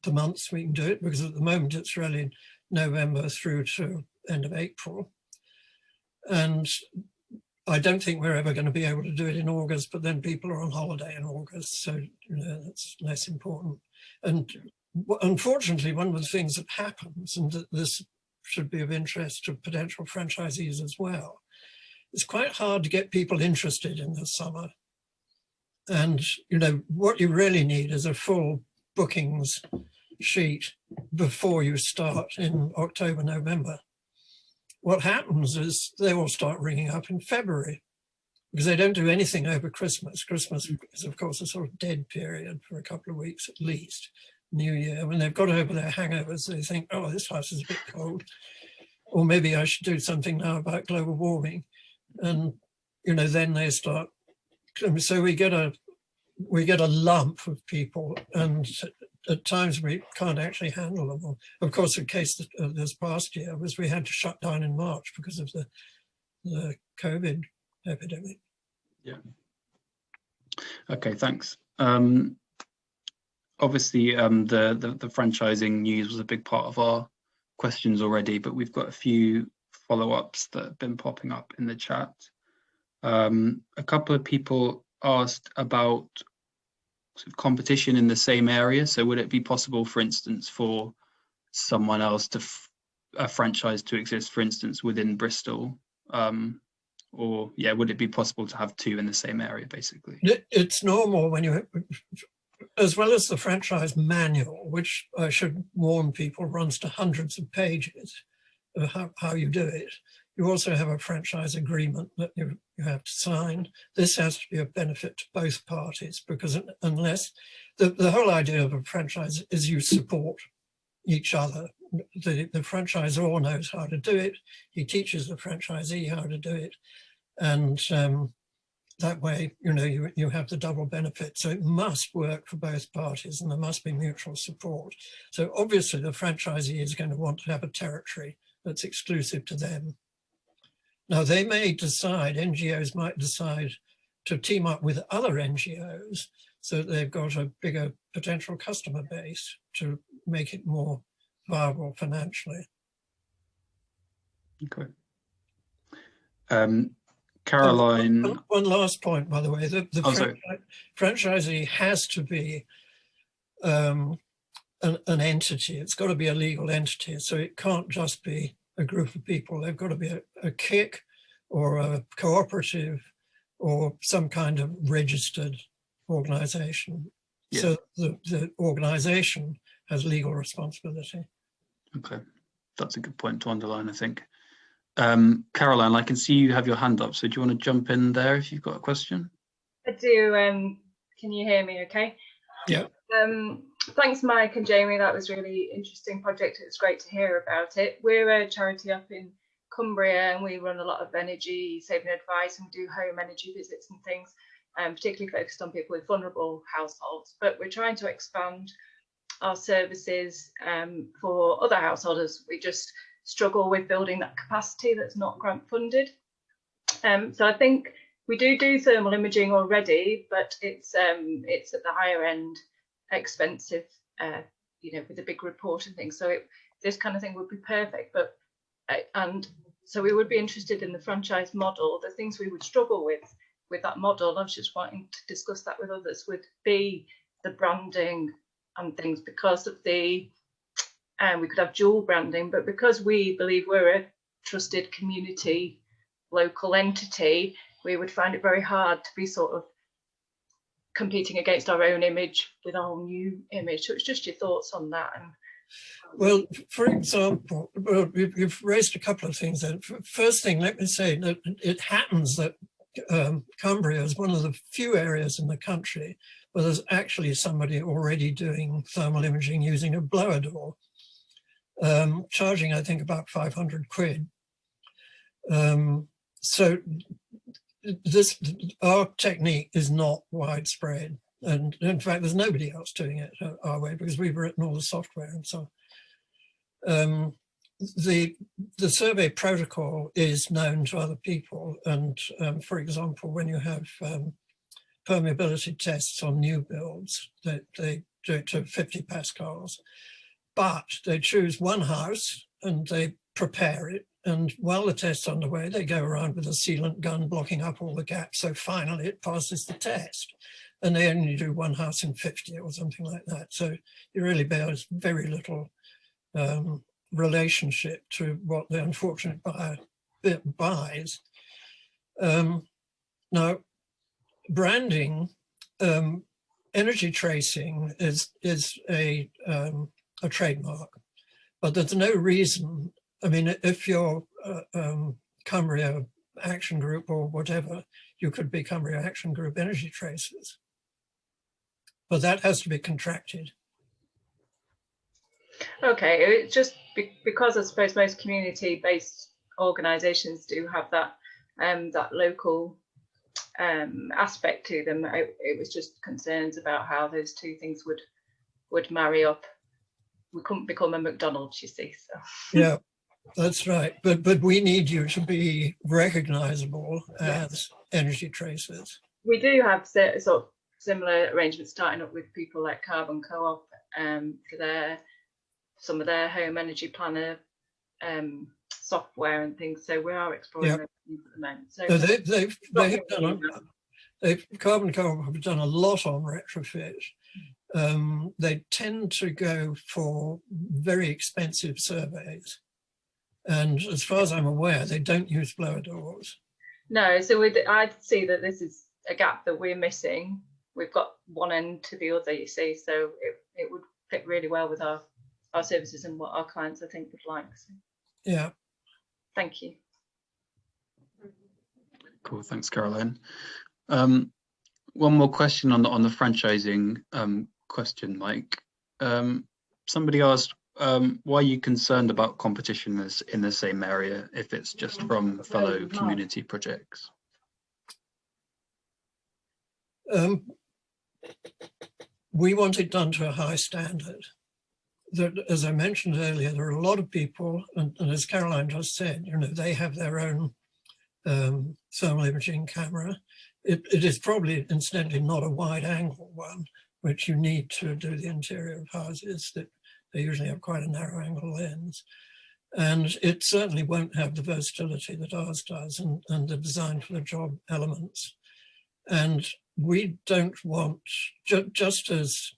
the months we can do it, because at the moment it's really November through to end of April. And I don't think we're ever going to be able to do it in August, but then people are on holiday in August, so that's less important. And unfortunately, one of the things that happens, and that this should be of interest to potential franchisees as well, it's quite hard to get people interested in the summer. And what you really need is a full bookings sheet before you start in October, November. What happens is they all start ringing up in February, because they don't do anything over Christmas. Christmas is, of course, a sort of dead period for a couple of weeks at least. New Year, when they've got over their hangovers, they think, oh, this house is a bit cold, or maybe I should do something now about global warming. And then they start. So we get a lump of people, and at times we can't actually handle them. Of course, the case this past year was we had to shut down in March because of the COVID epidemic. Yeah. Okay, thanks. Obviously, the franchising news was a big part of our questions already, but we've got a few follow-ups that have been popping up in the chat. A couple of people asked about sort of competition in the same area. So would it be possible, for instance, for someone else to a franchise to exist, for instance, within Bristol? Or would it be possible to have 2 in the same area, basically? It's normal when you, as well as the franchise manual, which I should warn people runs to hundreds of pages of how you do it. You also have a franchise agreement that you have to sign. This has to be a benefit to both parties, because unless the whole idea of a franchise is you support each other. The franchisor knows how to do it. He teaches the franchisee how to do it. And that way, you have the double benefit. So it must work for both parties, and there must be mutual support. So obviously the franchisee is going to want to have a territory that's exclusive to them. Now, they may decide, NGOs might decide to team up with other NGOs so that they've got a bigger potential customer base to make it more viable financially. Okay. Caroline. One last point, by the way, the franchisee has to be an entity. It's got to be a legal entity. So it can't just be a group of people. They've got to be a KIC or a cooperative or some kind of registered organization. Yeah. So the organization has legal responsibility. Okay, that's a good point to underline, I think. Caroline, I can see you have your hand up, so do you want to jump in there if you've got a question? I do. Can you hear me okay? Yeah. Thanks, Mike and Jamie. That was a really interesting project. It's great to hear about it. We're a charity up in Cumbria, and we run a lot of energy saving advice, and we do home energy visits and things, particularly focused on people with vulnerable households. But we're trying to expand our services for other householders. We just struggle with building that capacity that's not grant funded. So I think we do thermal imaging already, but it's at the higher end, expensive, you know, with a big report and things. So this kind of thing would be perfect. But and so we would be interested in the franchise model. The things we would struggle with that model, I was just wanting to discuss that with others, would be the branding and things, because of the we could have dual branding, but because we believe we're a trusted community local entity, we would find it very hard to be sort of competing against our own image with a whole new image. So it's just your thoughts on that. And well, for example, well, you've raised a couple of things. Then. First thing, let me say that it happens that Cumbria is one of the few areas in the country where there's actually somebody already doing thermal imaging using a blower door, charging, I think, about 500 quid. So our technique is not widespread. And in fact, there's nobody else doing it our way, because we've written all the software and so on. The survey protocol is known to other people. And for example, when you have permeability tests on new builds, they do it to 50 pascals, but they choose one house and they prepare it. And while the test's underway, they go around with a sealant gun blocking up all the gaps. So finally it passes the test. And they only do one house in 50 or something like that. So it really bears very little relationship to what the unfortunate buyer buys. Now, branding, energy tracing is a trademark, but there's no reason. I mean, if you're Cumbria Action Group or whatever, you could be Cumbria Action Group Energy Tracers. But that has to be contracted. Okay, it's just because I suppose most community-based organisations do have that that local aspect to them. It was just concerns about how those two things would marry up. We couldn't become a McDonald's, you see. So yeah, that's right. But we need you to be recognisable as energy tracers. We do have sort of similar arrangements, starting up with people like Carbon Co-op for some of their home energy planner software and things. So we are exploring those things at the moment. So Carbon Co-op have done a lot on retrofit. They tend to go for very expensive surveys, and as far as I'm aware, they don't use blower doors. No, so I see that this is a gap that we're missing. We've got one end to the other, you see, so it would fit really well with our services and what our clients, I think, would like. So. Yeah. Thank you. Cool, thanks, Caroline. One more question on the franchising question, Mike. Somebody asked, why are you concerned about competition in the same area if it's just from fellow community projects? We want it done to a high standard. As I mentioned earlier, there are a lot of people, and as Caroline just said, you know, they have their own thermal imaging camera. It is probably, incidentally, not a wide angle one, which you need to do the interior of houses. That they usually have quite a narrow angle lens. And it certainly won't have the versatility that ours does and the design for the job elements. And we don't want, just as,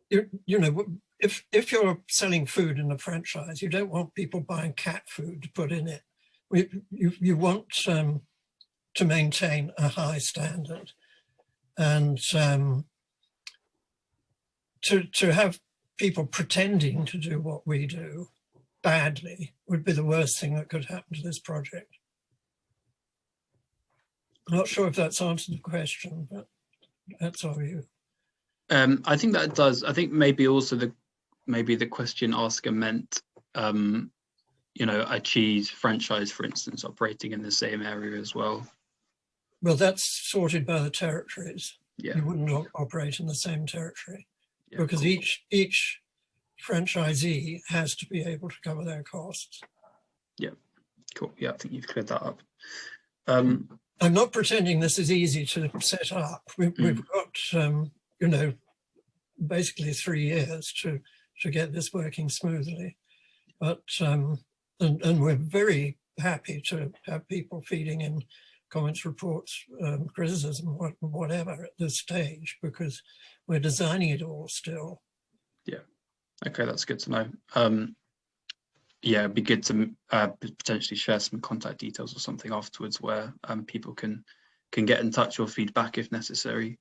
you know, if you're selling food in a franchise, you don't want people buying cat food to put in it. You want to maintain a high standard. And to have people pretending to do what we do badly would be the worst thing that could happen to this project. I'm not sure if that's answered the question, but that's our view. I think that does. I think maybe also the question asker meant, you know, a cheese franchise, for instance, operating in the same area as well. Well, that's sorted by the territories. Yeah. You wouldn't operate in the same territory, Yeah, because cool. each franchisee has to be able to cover their costs. Yeah, cool. Yeah, I think you've cleared that up. I'm not pretending this is easy to set up. We've got, you know, basically 3 years to get this working smoothly. But, and we're very happy to have people feeding in comments, reports, criticism, whatever at this stage, because we're designing it all still. Yeah, okay, that's good to know. Yeah, it'd be good to potentially share some contact details or something afterwards where people can get in touch or feedback if necessary.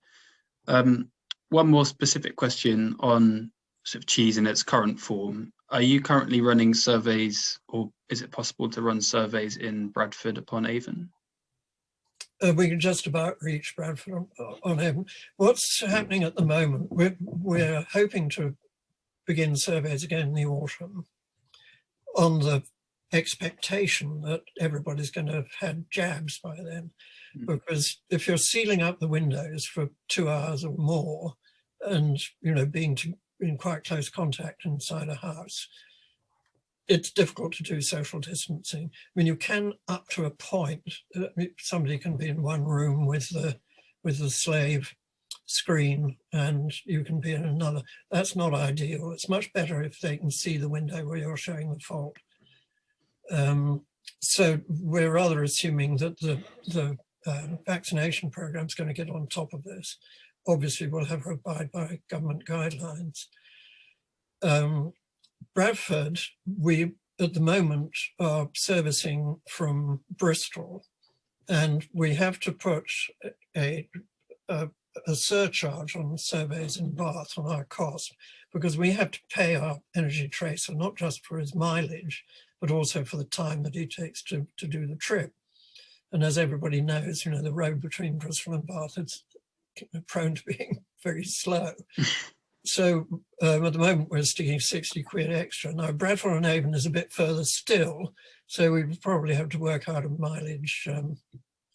One more specific question on sort of C.H.E.E.S.E in its current form. Are you currently running surveys, or is it possible to run surveys in Bradford upon Avon? We can just about reach Bradford on Avon. What's happening at the moment, we're hoping to begin surveys again in the autumn, on the expectation that everybody's going to have had jabs by then. Because if you're sealing up the windows for 2 hours or more, and, you know, being in quite close contact inside a house, it's difficult to do social distancing. I mean, you can up to a point. Somebody can be in one room with the slave screen, and you can be in another. That's not ideal. It's much better if they can see the window where you're showing the fault. So we're rather assuming that the vaccination program is going to get on top of this. Obviously, we'll have to abide by government guidelines. Bradford, we at the moment are servicing from Bristol, and we have to put a surcharge on surveys in Bath on our cost, because we have to pay our energy tracer, not just for his mileage, but also for the time that he takes to do the trip. And as everybody knows, you know, the road between Bristol and Bath is prone to being very slow. So at the moment, we're sticking 60 quid extra. Now, Bradford and Avon is a bit further still, so we would probably have to work out a mileage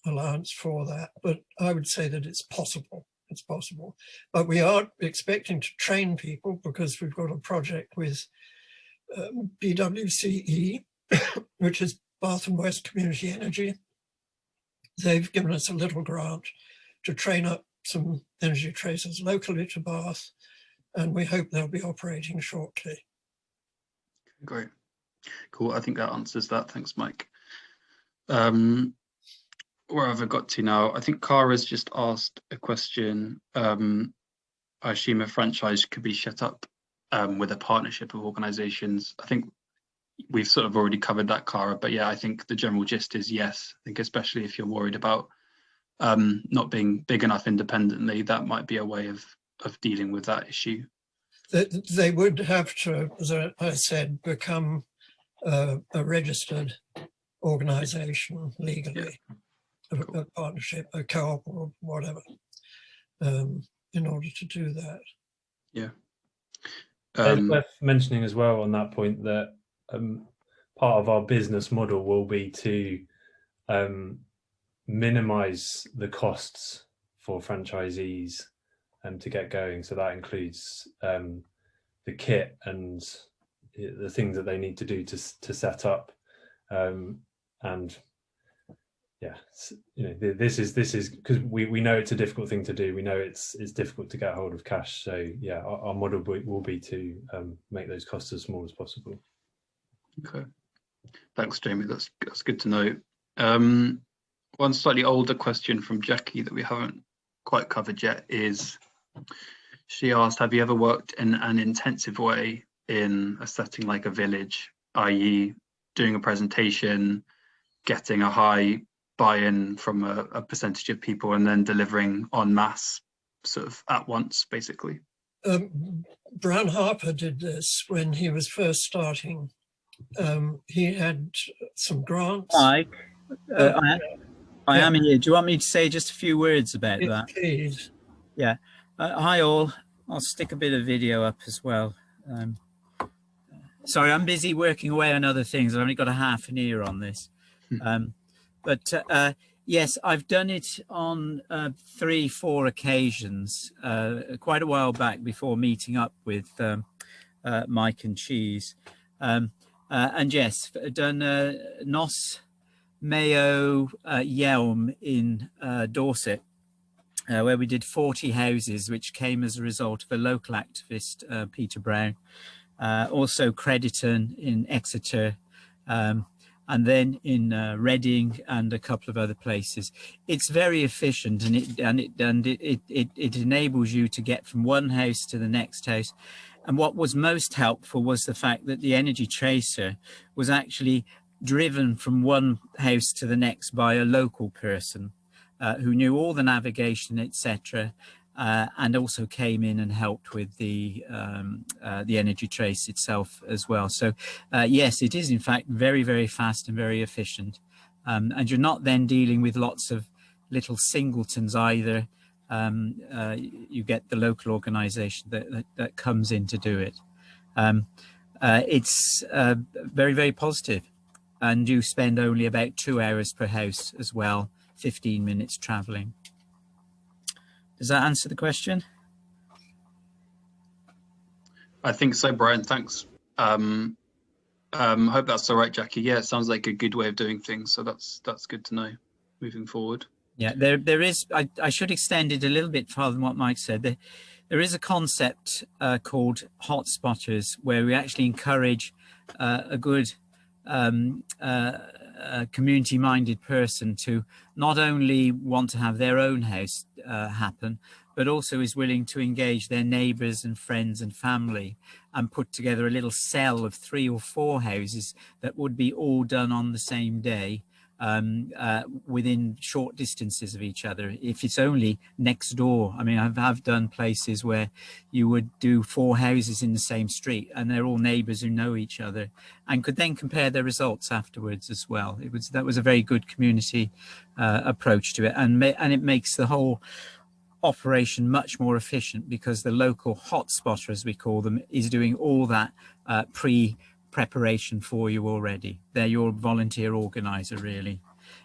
allowance for that. But I would say that it's possible. It's possible. But we are expecting to train people, because we've got a project with BWCE, which is Bath and West Community Energy. They've given us a little grant to train up some energy tracers locally to Bath, and we hope they'll be operating shortly. Great, cool. I think that answers that. Thanks, Mike. Where have I got to now? I think Cara's just asked a question. I assume a franchise could be set up with a partnership of organisations. I think we've sort of already covered that, Cara, but yeah, I think the general gist is yes. I think especially if you're worried about not being big enough independently, that might be a way of dealing with that issue. They would have to, as I said, become a registered organisation legally, yeah. A partnership, a co-op or whatever, in order to do that. Yeah. It's worth mentioning as well on that point that part of our business model will be to minimise the costs for franchisees to get going. So that includes the kit and the things that they need to do to set up, and yeah, you know, this is because we know it's a difficult thing to do. We know it's difficult to get hold of cash. So yeah, our model will be to make those costs as small as possible. Okay, thanks, Jamie. That's good to know. One slightly older question from Jackie that we haven't quite covered yet is, she asked, have you ever worked in an intensive way in a setting like a village, i.e. doing a presentation, getting a high buy-in from a percentage of people, and then delivering en masse sort of at once, basically? Brown Harper did this when he was first starting. He had some grants. Mike, I am here. Do you want me to say just a few words about that? Please. Yeah. Hi all. I'll stick a bit of video up as well. Sorry, I'm busy working away on other things. I've only got a half an ear on this. But yes, I've done it on 3-4 occasions, quite a while back before meeting up with Mike and Cheese. And yes, done Nos, Mayo, Yelm in Dorset, where we did 40 houses, which came as a result of a local activist, Peter Brown. Also Crediton in Exeter, and then in Reading and a couple of other places. It's very efficient, and it enables you to get from one house to the next house. And what was most helpful was the fact that the energy tracer was actually driven from one house to the next by a local person who knew all the navigation, etc., and also came in and helped with the energy trace itself as well. So yes, it is in fact very, very fast and very efficient. And you're not then dealing with lots of little singletons either. You get the local organisation that comes in to do it. It's very, very positive. And you spend only about 2 hours per house as well, 15 minutes travelling. Does that answer the question? I think so, Brian. Thanks. Hope that's all right, Jackie. Yeah, it sounds like a good way of doing things. So that's good to know moving forward. Yeah, there is. I should extend it a little bit further than what Mike said. There is a concept called hotspotters, where we actually encourage a good community-minded person to not only want to have their own house happen, but also is willing to engage their neighbours and friends and family and put together a little cell of 3 or 4 houses that would be all done on the same day, within short distances of each other. If it's only next door, I mean, I've done places where you would do 4 houses in the same street and they're all neighbours who know each other and could then compare their results afterwards as well. That was a very good community approach to it, and it makes the whole operation much more efficient because the local hotspotter, as we call them, is doing all that preparation for you already. They're your volunteer organizer, really.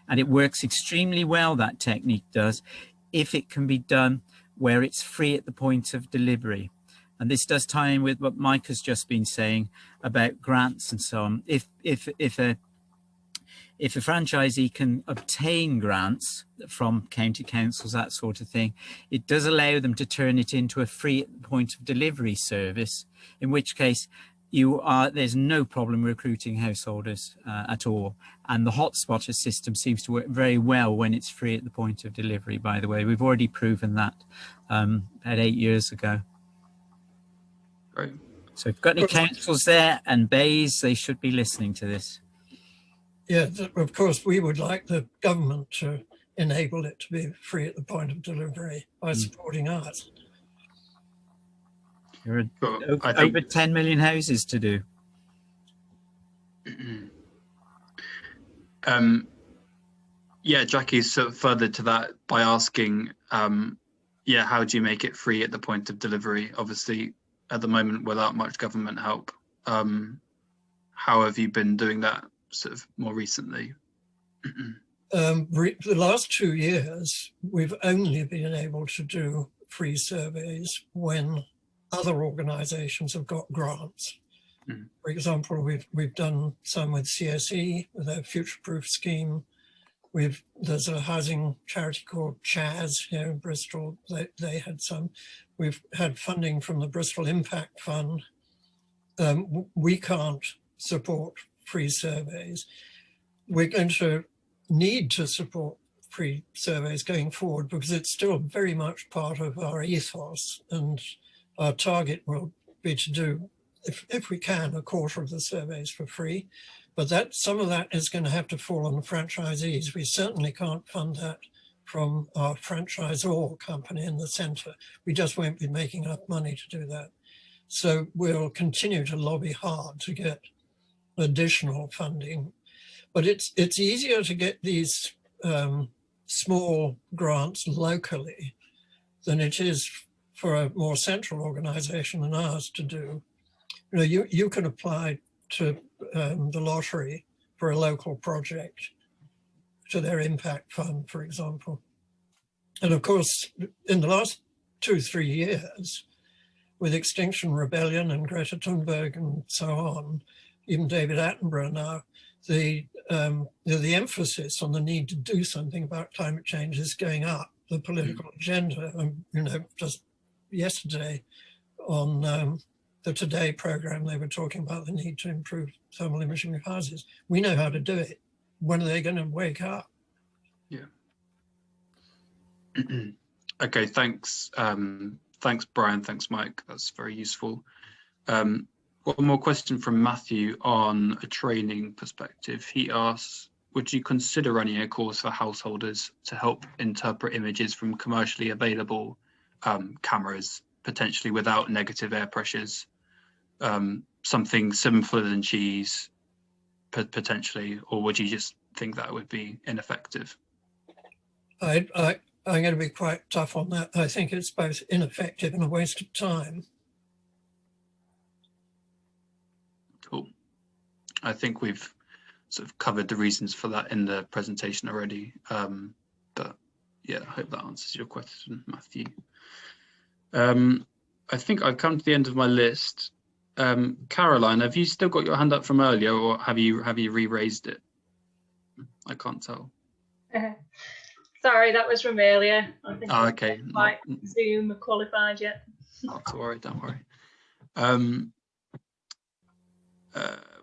And it works extremely well, that technique does, if it can be done where it's free at the point of delivery. And this does tie in with what Mike has just been saying about grants and so on. If a franchisee can obtain grants from county councils, that sort of thing, it does allow them to turn it into a free at the point of delivery service, in which case there's no problem recruiting householders at all. And the hotspotter system seems to work very well when it's free at the point of delivery, by the way. We've already proven that about 8 years ago. Great. So if you've got any councils there and bays, they should be listening to this. Yeah, of course, we would like the government to enable it to be free at the point of delivery by supporting us. There are over 10 million houses to do. Yeah, Jackie's sort of further to that by asking, yeah, how do you make it free at the point of delivery? Obviously, at the moment, without much government help, how have you been doing that sort of more recently? The last 2 years, we've only been able to do free surveys when other organisations have got grants. For example, we've done some with C.H.E.E.S.E, with their future-proof scheme. There's a housing charity called C.H.E.E.S.E here in Bristol. They had some. We've had funding from the Bristol Impact Fund. We can't support free surveys. We're going to need to support free surveys going forward because it's still very much part of our ethos, and our target will be to do, if we can, a quarter of the surveys for free. But some of that is going to have to fall on the franchisees. We certainly can't fund that from our franchisor company in the centre. We just won't be making enough money to do that. So we'll continue to lobby hard to get additional funding. But it's easier to get these small grants locally than it is for a more central organisation than ours to do. You know, you can apply to the lottery for a local project, to their impact fund, for example. And of course, in the last 2-3 years, with Extinction Rebellion and Greta Thunberg and so on, even David Attenborough now, the emphasis on the need to do something about climate change is going up the political agenda. And, you know, just yesterday on the Today program, they were talking about the need to improve thermal imaging of houses. We know how to do it. When are they going to wake up? Yeah. Okay, thanks. Thanks, Brian. Thanks, Mike. That's very useful. One more question from Matthew on a training perspective. He asks, would you consider running a course for householders to help interpret images from commercially available cameras, potentially without negative air pressures? Something simpler than C.H.E.E.S.E, potentially, or would you just think that would be ineffective? I'm going to be quite tough on that. I think it's both ineffective and a waste of time. Cool. I think we've sort of covered the reasons for that in the presentation already. But yeah, I hope that answers your question, Matthew. I think I've come to the end of my list. Caroline, have you still got your hand up from earlier, or have you re-raised it? I can't tell. Sorry, that was from earlier. I think okay. Quite Zoom qualified yet. Not to worry, don't worry.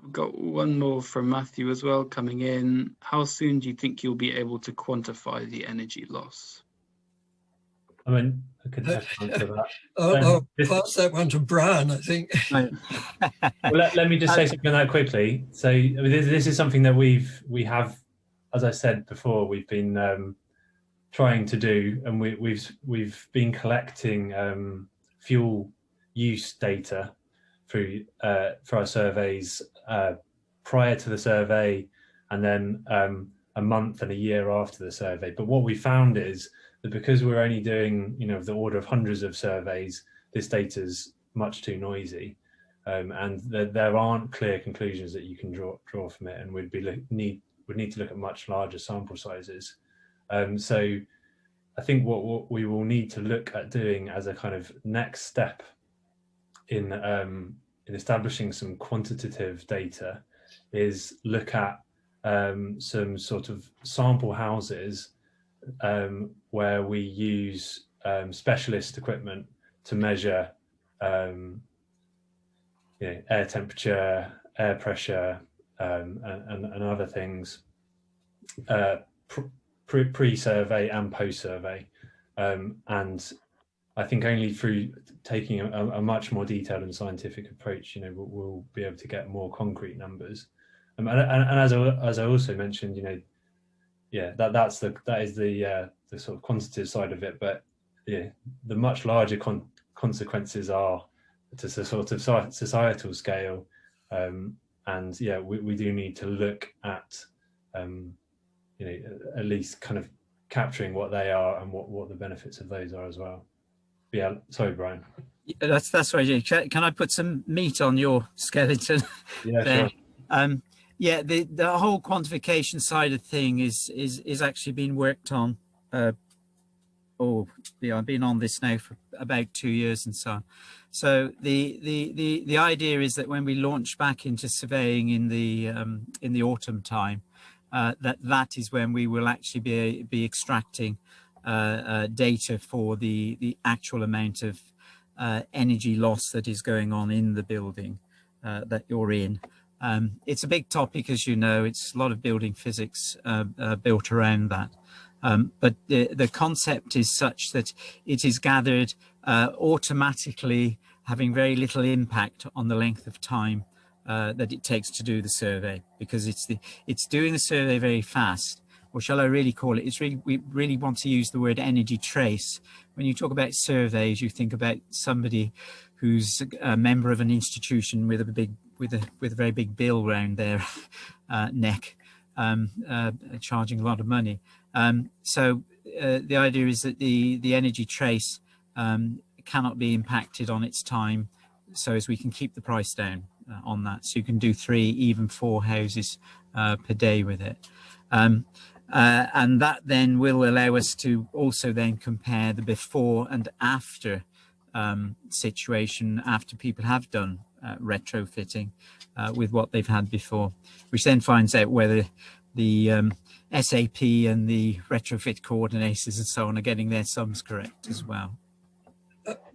We've got one more from Matthew as well coming in. How soon do you think you'll be able to quantify the energy loss? I mean, I could answer that. I'll pass that one to Brian, I think. Well, let me just say something on that quickly. So I mean, this is something that we have, as I said before, we've been trying to do, and we've been collecting fuel use data through for our surveys prior to the survey, and then a month and a year after the survey. But what we found is that because we're only doing, you know, the order of hundreds of surveys, this data is much too noisy, and there aren't clear conclusions that you can draw from it, and would need to look at much larger sample sizes. So I think what we will need to look at doing as a kind of next step in establishing some quantitative data is look at some sort of sample houses where we use specialist equipment to measure you know, air temperature, air pressure, and other things pre-survey and post-survey, and I think only through taking a much more detailed and scientific approach, you know, we'll be able to get more concrete numbers. And as I also mentioned, you know, yeah, that is the sort of quantitative side of it, but yeah, the much larger consequences are to the sort of societal scale, and yeah, we do need to look at you know, at least kind of capturing what they are and what the benefits of those are as well. But yeah, sorry, Brian. That's right. Can I put some meat on your skeleton? Yeah, there? sure. Yeah, the whole quantification side of thing is actually being worked on. I've been on this now for about 2 years and so on. So the idea is that when we launch back into surveying in the autumn time, that is when we will actually be extracting data for the actual amount of energy loss that is going on in the building that you're in. It's a big topic, as you know. It's a lot of building physics built around that. But the concept is such that it is gathered automatically, having very little impact on the length of time that it takes to do the survey, because it's doing the survey very fast. Or shall I really call it? We really want to use the word energy trace. When you talk about surveys, you think about somebody who's a member of an institution with a very big bill round their neck, charging a lot of money. So the idea is that the energy trace cannot be impacted on its time, so as we can keep the price down on that. So you can do 3, even 4 houses per day with it. And that then will allow us to also then compare the before and after situation after people have done retrofitting with what they've had before, which then finds out whether the SAP and the retrofit coordinators and so on are getting their sums correct as well.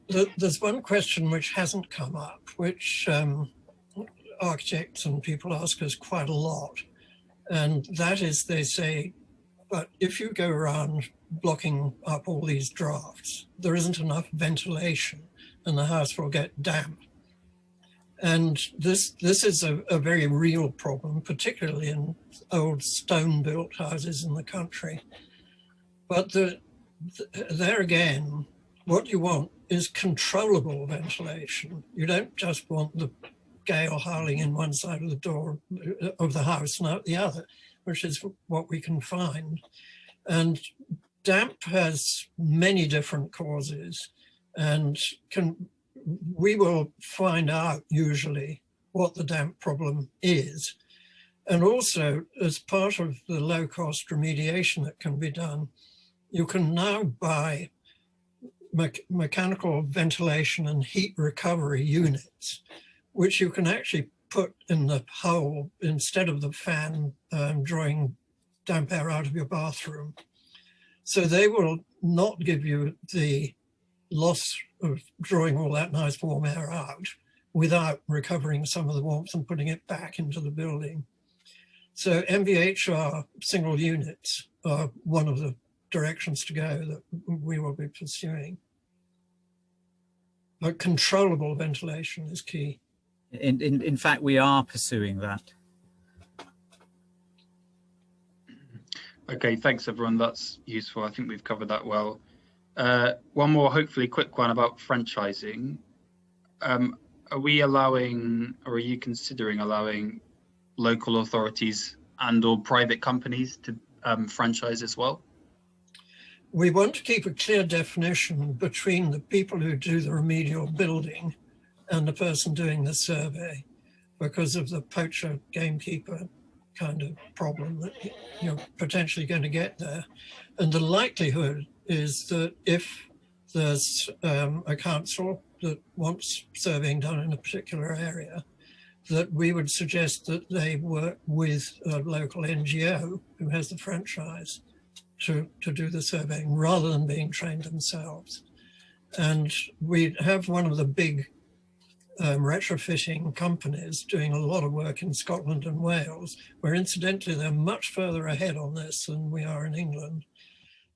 There's one question which hasn't come up, which architects and people ask us quite a lot. And that is, they say, but if you go around blocking up all these drafts, there isn't enough ventilation and the house will get damp. And this is a very real problem, particularly in old stone-built houses in the country. But there again, what you want is controllable ventilation. You don't just want the gale howling in one side of the door of the house and out the other, which is what we can find. And damp has many different causes, and we will find out usually what the damp problem is. And also, as part of the low-cost remediation that can be done, you can now buy mechanical ventilation and heat recovery units, which you can actually put in the hole instead of the fan drawing damp air out of your bathroom. So they will not give you the loss of drawing all that nice warm air out without recovering some of the warmth and putting it back into the building. So MVHR single units are one of the directions to go that we will be pursuing. But controllable ventilation is key. In fact, we are pursuing that. Okay, thanks everyone. That's useful. I think we've covered that well. One more, hopefully quick one about franchising. Are we allowing, or are you considering allowing local authorities and or private companies to franchise as well? We want to keep a clear definition between the people who do the remedial building and the person doing the survey, because of the poacher gamekeeper kind of problem that you're potentially going to get there. And the likelihood is that if there's a council that wants surveying done in a particular area, that we would suggest that they work with a local NGO who has the franchise to do the surveying rather than being trained themselves. And we have one of the big retrofitting companies doing a lot of work in Scotland and Wales, where incidentally they're much further ahead on this than we are in England.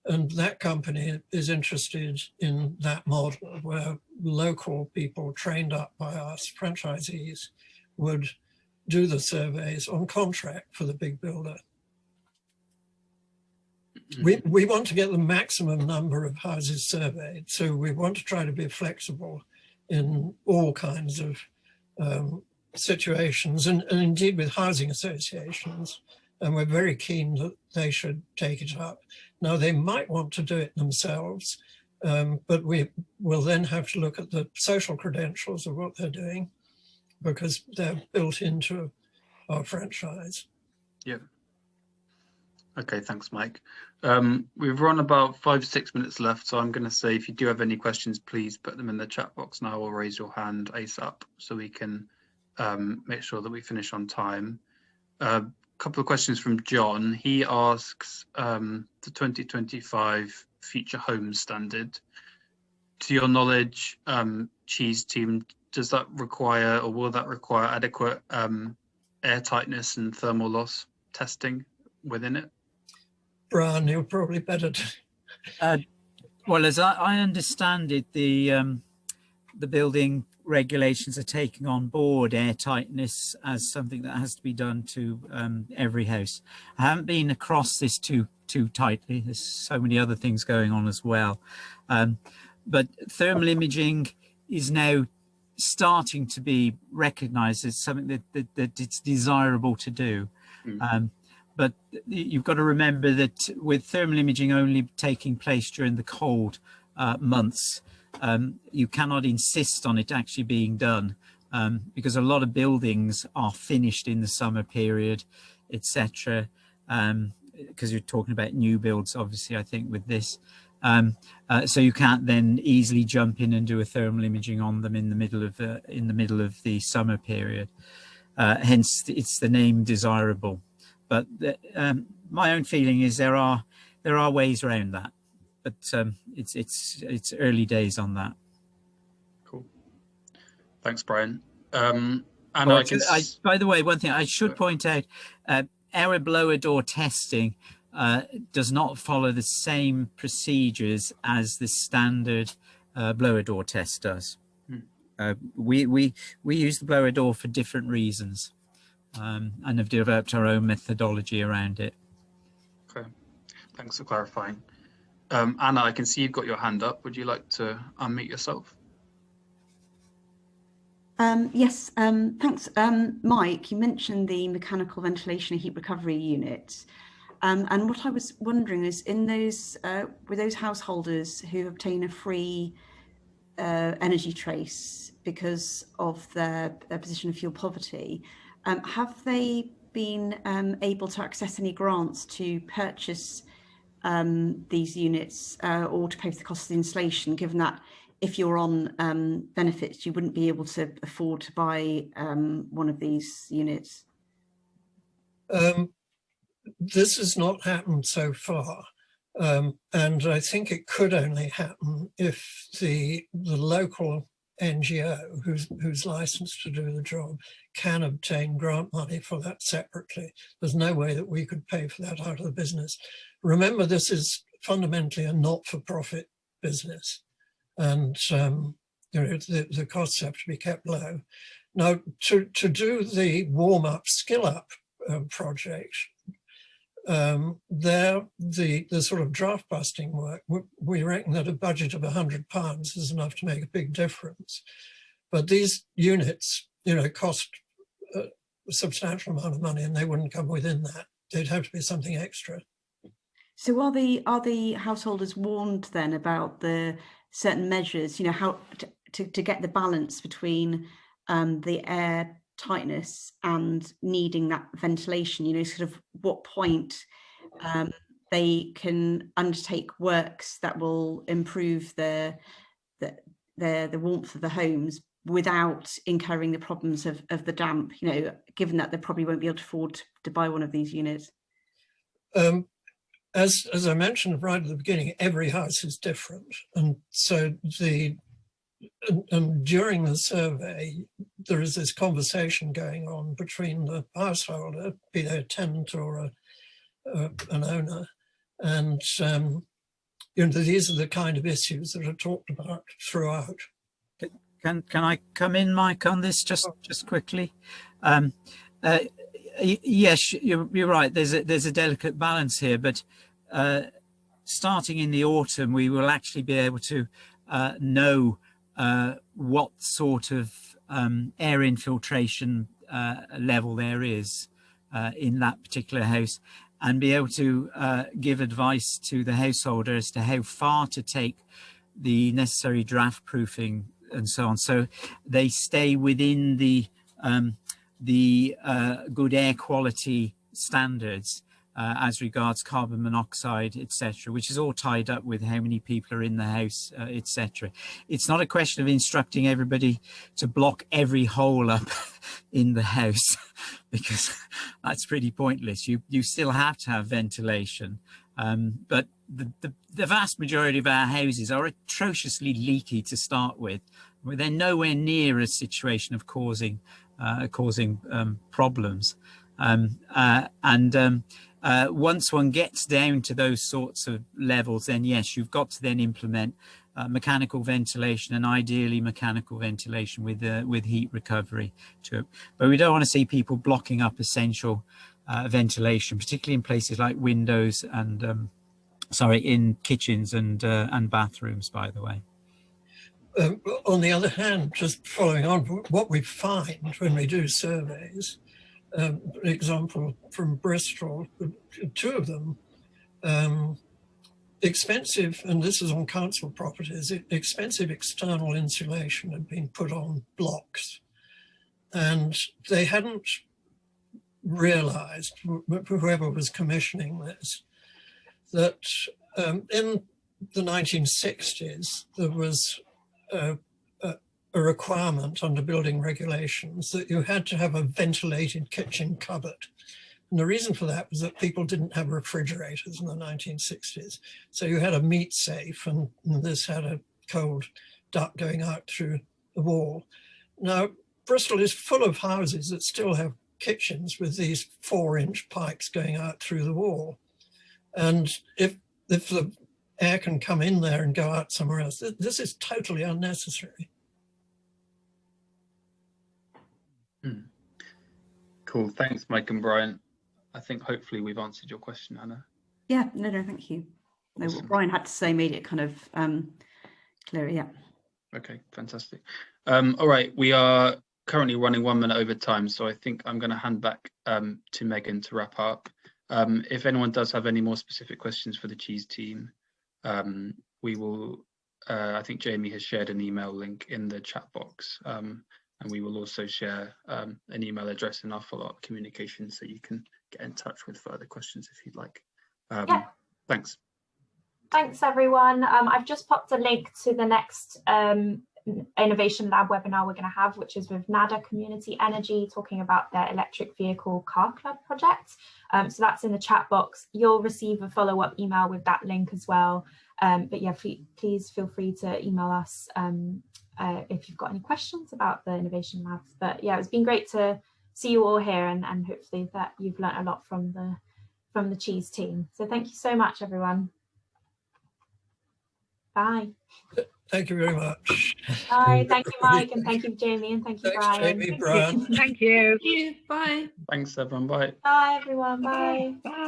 And that company is interested in that model where local people trained up by us, franchisees, would do the surveys on contract for the big builder. We want to get the maximum number of houses surveyed, so we want to try to be flexible in all kinds of situations, and indeed with housing associations, and we're very keen that they should take it up. Now, they might want to do it themselves, but we will then have to look at the social credentials of what they're doing, because they're built into our franchise. Yeah. Okay, thanks, Mike. We've run about 5-6 minutes left, so I'm going to say if you do have any questions, please put them in the chat box now or raise your hand ASAP so we can make sure that we finish on time. A couple of questions from John. He asks the 2025 Future Homes Standard. To your knowledge, C.H.E.E.S.E team, does that require, or will that require adequate air tightness and thermal loss testing within it? Brian, you're probably better to... Well, as I understand it, the building regulations are taking on board air tightness as something that has to be done to every house. I haven't been across this too tightly. There's so many other things going on as well. But thermal imaging is now starting to be recognized as something that it's desirable to do. But you've got to remember that with thermal imaging only taking place during the cold months, you cannot insist on it actually being done, because a lot of buildings are finished in the summer period, etc. Because you're talking about new builds, obviously, I think with this. So you can't then easily jump in and do a thermal imaging on them in the middle of the summer period. Hence, it's the name desirable. But my own feeling is there are ways around that, but it's early days on that. Cool. Thanks, Brian. Anna, by the way, one thing I should point out: our blower door testing does not follow the same procedures as the standard blower door test does. We use the blower door for different reasons, and have developed our own methodology around it. Okay, thanks for clarifying. Anna, I can see you've got your hand up. Would you like to unmute yourself? Yes, thanks. Mike, you mentioned the mechanical ventilation and heat recovery units. And what I was wondering is, in those with those householders who obtain a free energy trace because of their position of fuel poverty, have they been able to access any grants to purchase these units or to pay for the cost of the installation, given that if you're on benefits, you wouldn't be able to afford to buy one of these units? This has not happened so far, and I think it could only happen if the local NGO who's licensed to do the job can obtain grant money for that separately. There's no way that we could pay for that out of the business. Remember, this is fundamentally a not-for-profit business, and you know, the costs have to be kept low. Now, to do the warm-up, skill-up project, the sort of draft busting work, we reckon that a budget of £100 is enough to make a big difference. But these units, you know, cost a substantial amount of money, and they wouldn't come within that. They'd have to be something extra. So are the householders warned then about the certain measures, you know, how to get the balance between the air tightness and needing that ventilation, you know, sort of what point they can undertake works that will improve the warmth of the homes without incurring the problems of the damp, you know, given that they probably won't be able to afford to buy one of these units? As I mentioned right at the beginning, every house is different, and so and during the survey, there is this conversation going on between the householder, be they a tenant or an owner, and you know, these are the kind of issues that are talked about throughout. Can I come in, Mike, on this just quickly? Yes, you're right. There's a delicate balance here, but starting in the autumn, we will actually be able to know what sort of air infiltration level there is in that particular house, and be able to give advice to the householder as to how far to take the necessary draft proofing and so on, so they stay within the good air quality standards as regards carbon monoxide, etc., which is all tied up with how many people are in the house, etc. It's not a question of instructing everybody to block every hole up in the house, because that's pretty pointless. You still have to have ventilation, but the vast majority of our houses are atrociously leaky to start with. They're nowhere near a situation of causing problems, once one gets down to those sorts of levels, then yes, you've got to then implement mechanical ventilation, and ideally mechanical ventilation with heat recovery to it. But we don't want to see people blocking up essential ventilation, particularly in places like windows and in kitchens and bathrooms, by the way. On the other hand, just following on, what we find when we do surveys, an example from Bristol, two of them expensive, and this is on council properties, expensive external insulation had been put on blocks, and they hadn't realized, whoever was commissioning this, that in the 1960s there was a requirement under building regulations that you had to have a ventilated kitchen cupboard. And the reason for that was that people didn't have refrigerators in the 1960s. So you had a meat safe, and this had a cold duct going out through the wall. Now, Bristol is full of houses that still have kitchens with these 4-inch pipes going out through the wall. And if the air can come in there and go out somewhere else, this is totally unnecessary. Cool. Thanks, Mike and Brian. I think hopefully we've answered your question, Anna. Yeah, no, thank you. No, Awesome. what Brian had to say made it kind of clearer, yeah. Okay, fantastic. All right, we are currently running 1 minute over time, so I think I'm going to hand back to Megan to wrap up. If anyone does have any more specific questions for the C.H.E.E.S.E team, we will, I think Jamie has shared an email link in the chat box, and we will also share an email address in our follow-up communication, so you can get in touch with further questions if you'd like. Yeah. Thanks. Thanks, everyone. I've just popped a link to the next Innovation Lab webinar we're going to have, which is with NADA Community Energy, talking about their electric vehicle car club project. So that's in the chat box. You'll receive a follow-up email with that link as well. But yeah, please feel free to email us if you've got any questions about the Innovation Labs. But yeah, it's been great to see you all here, and hopefully that you've learnt a lot from the C.H.E.E.S.E team. So thank you so much, everyone. Bye. Thank you very much. Bye. Thank you, Mike, and thank you, Jamie, and thank you, Thanks, Brian. Jamie, Brian. Thank you. Bye. Thanks, everyone. Bye. Bye, everyone. Bye. Bye.